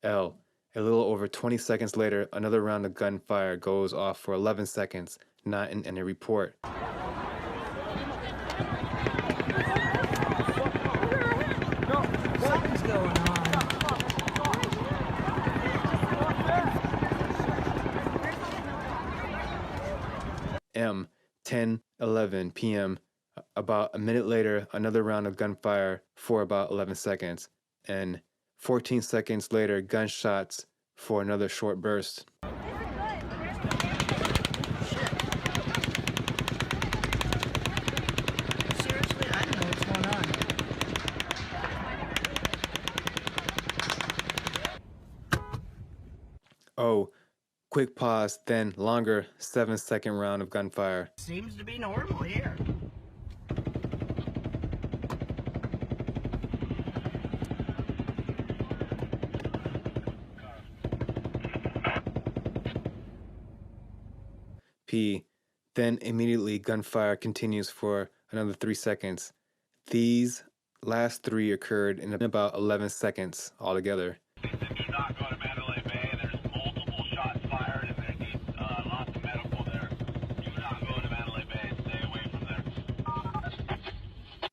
L. A little over 20 seconds later, another round of gunfire goes off for 11 seconds, not in any report. Something's going on. M. 10:11 p.m. About a minute later, another round of gunfire for about 11 seconds. And 14 seconds later, gunshots for another short burst. Seriously, I don't know what's going on. O. Quick pause, then longer 7-second round of gunfire. Seems to be normal here. P. Then immediately gunfire continues for another 3 seconds. These last three occurred in about 11 seconds altogether.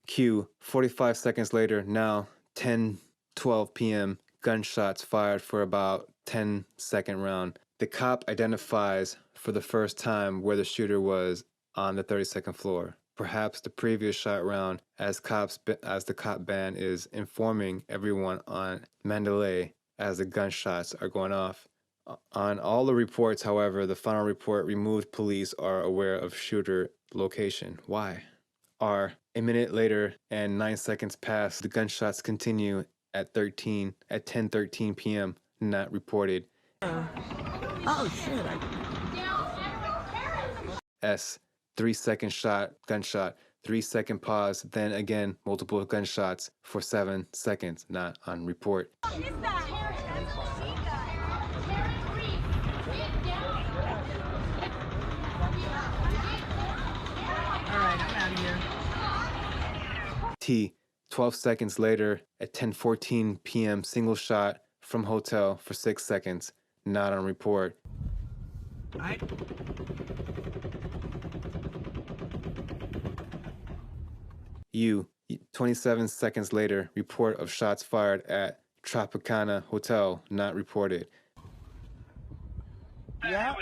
Q. 45 seconds later, now 10:12 p.m., gunshots fired for about 10-second round. The cop identifies for the first time where the shooter was on the 32nd floor. Perhaps the previous shot round, as the cop band is informing everyone on Mandalay as the gunshots are going off. On all the reports, however, the final report removed police are aware of shooter location. Why? R. A minute later and 9 seconds pass, the gunshots continue at 10:13 p.m., not reported. Oh shit. S. 3-second gunshot, 3-second pause, then again multiple gunshots for 7 seconds, not on report. Alright, I'm out of here. T. 12 seconds later at 10:14 p.m., single shot from hotel for 6 seconds, not on report. Alright. U, 27 seconds later, report of shots fired at Tropicana Hotel, not reported. Yeah,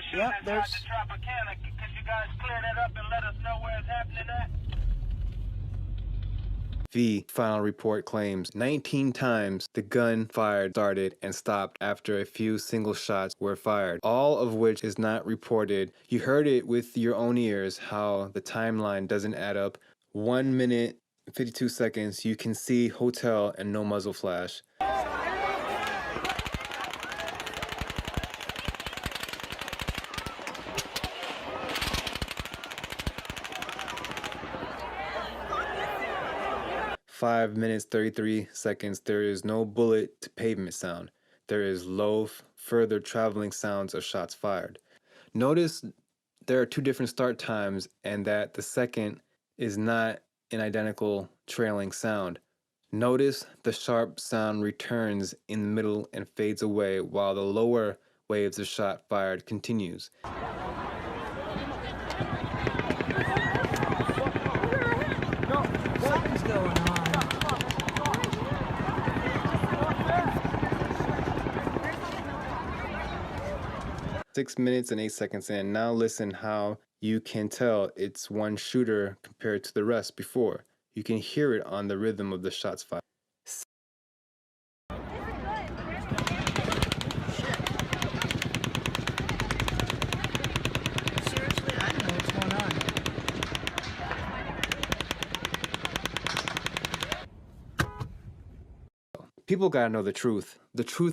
there's... Tropicana. Could you guys clear that up and let us know where it's happening at? V, final report claims 19 times the gun fired started and stopped after a few single shots were fired, all of which is not reported. You heard it with your own ears how the timeline doesn't add up. 1 minute, 52 seconds, you can see hotel and no muzzle flash. Five minutes, 33 seconds, there is no bullet to pavement sound. There is low, further traveling sounds of shots fired. Notice there are two different start times and that the second is not an identical trailing sound. Notice the sharp sound returns in the middle and fades away while the lower waves of shot fired continues. Something's going on. 6 minutes and 8 seconds in. Now listen how you can tell it's one shooter compared to the rest before. You can hear it on the rhythm of the shots fired. Seriously, I don't know what's going on. People gotta know the truth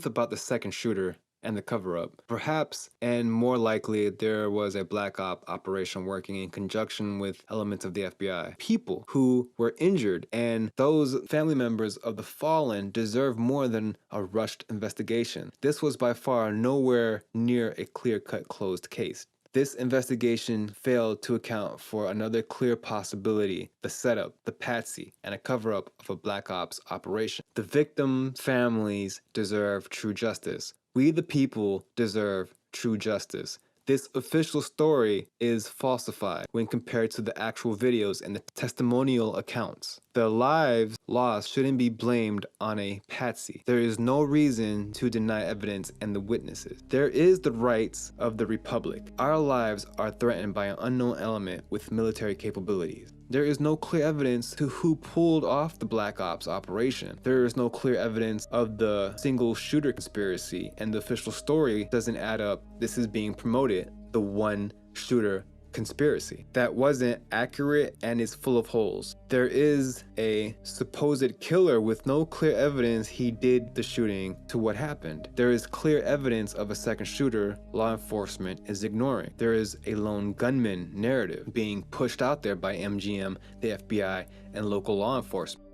about the second shooter and the cover-up. Perhaps, and more likely, there was a black op operation working in conjunction with elements of the FBI. People who were injured and those family members of the fallen deserve more than a rushed investigation. This was by far nowhere near a clear-cut closed case. This investigation failed to account for another clear possibility, the setup, the patsy, and a cover-up of a black ops operation. The victim families deserve true justice. We the people deserve true justice. This official story is falsified when compared to the actual videos and the testimonial accounts. The lives lost shouldn't be blamed on a patsy. There is no reason to deny evidence and the witnesses. There is the rights of the Republic. Our lives are threatened by an unknown element with military capabilities. There is no clear evidence to who pulled off the Black Ops operation. There is no clear evidence of the single shooter conspiracy, and the official story doesn't add up. This is being promoted, the one shooter conspiracy. That wasn't accurate and is full of holes. There is a supposed killer with no clear evidence he did the shooting to what happened. There is clear evidence of a second shooter law enforcement is ignoring. There is a lone gunman narrative being pushed out there by MGM, the FBI, and local law enforcement.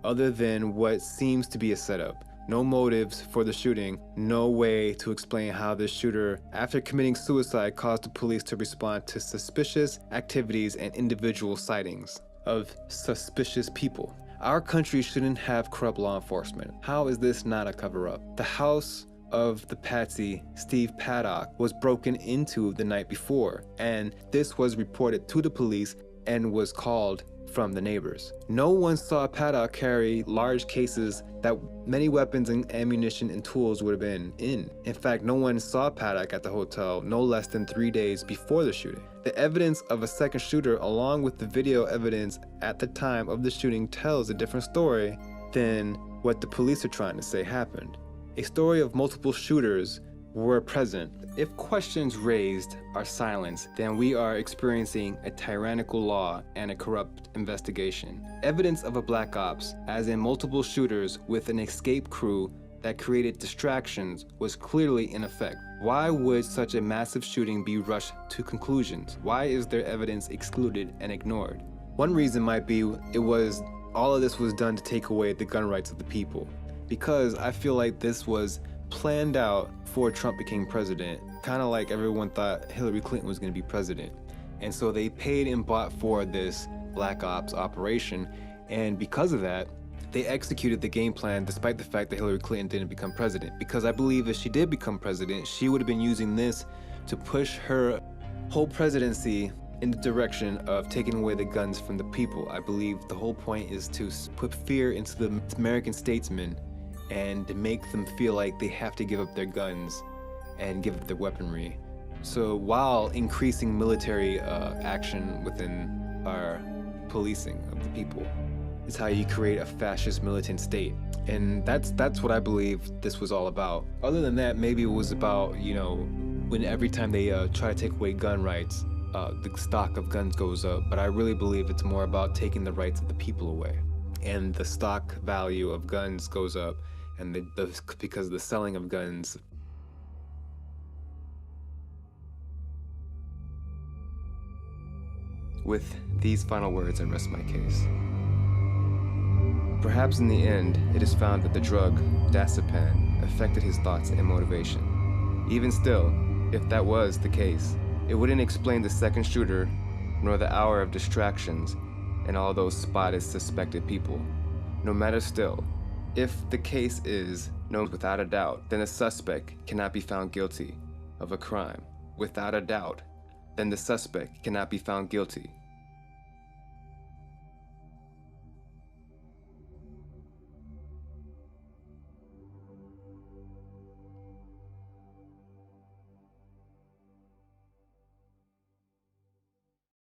Other than what seems to be a setup. No motives for the shooting, no way to explain how the shooter, after committing suicide, caused the police to respond to suspicious activities and individual sightings of suspicious people. Our country shouldn't have corrupt law enforcement. How is this not a cover-up? The house of the patsy, Steve Paddock, was broken into the night before, and this was reported to the police and was called from the neighbors. No one saw Paddock carry large cases that many weapons and ammunition and tools would have been in. In fact, no one saw Paddock at the hotel no less than 3 days before the shooting. The evidence of a second shooter along with the video evidence at the time of the shooting tells a different story than what the police are trying to say happened. A story of multiple shooters were present. If questions raised are silenced, then we are experiencing a tyrannical law and a corrupt investigation. Evidence of a black ops, as in multiple shooters with an escape crew that created distractions, was clearly in effect. Why would such a massive shooting be rushed to conclusions? Why is there evidence excluded and ignored? One reason might be all of this was done to take away the gun rights of the people. Because I feel like this was planned out before Trump became president, kind of like everyone thought Hillary Clinton was going to be president. And so they paid and bought for this Black Ops operation, and because of that, they executed the game plan despite the fact that Hillary Clinton didn't become president. Because I believe if she did become president, she would have been using this to push her whole presidency in the direction of taking away the guns from the people. I believe the whole point is to put fear into the American statesmen and to make them feel like they have to give up their guns and give up their weaponry. So while increasing military action within our policing of the people is how you create a fascist militant state. And that's what I believe this was all about. Other than that, maybe it was about, you know, when every time they try to take away gun rights, the stock of guns goes up. But I really believe it's more about taking the rights of the people away. And the stock value of guns goes up, and because of the selling of guns. With these final words, I rest my case. Perhaps in the end, it is found that the drug, diazepam, affected his thoughts and motivation. Even still, if that was the case, it wouldn't explain the second shooter, nor the hour of distractions, and all those spotted suspected people. No matter still, if the case is known without a doubt, then a suspect cannot be found guilty of a crime. Without a doubt, then the suspect cannot be found guilty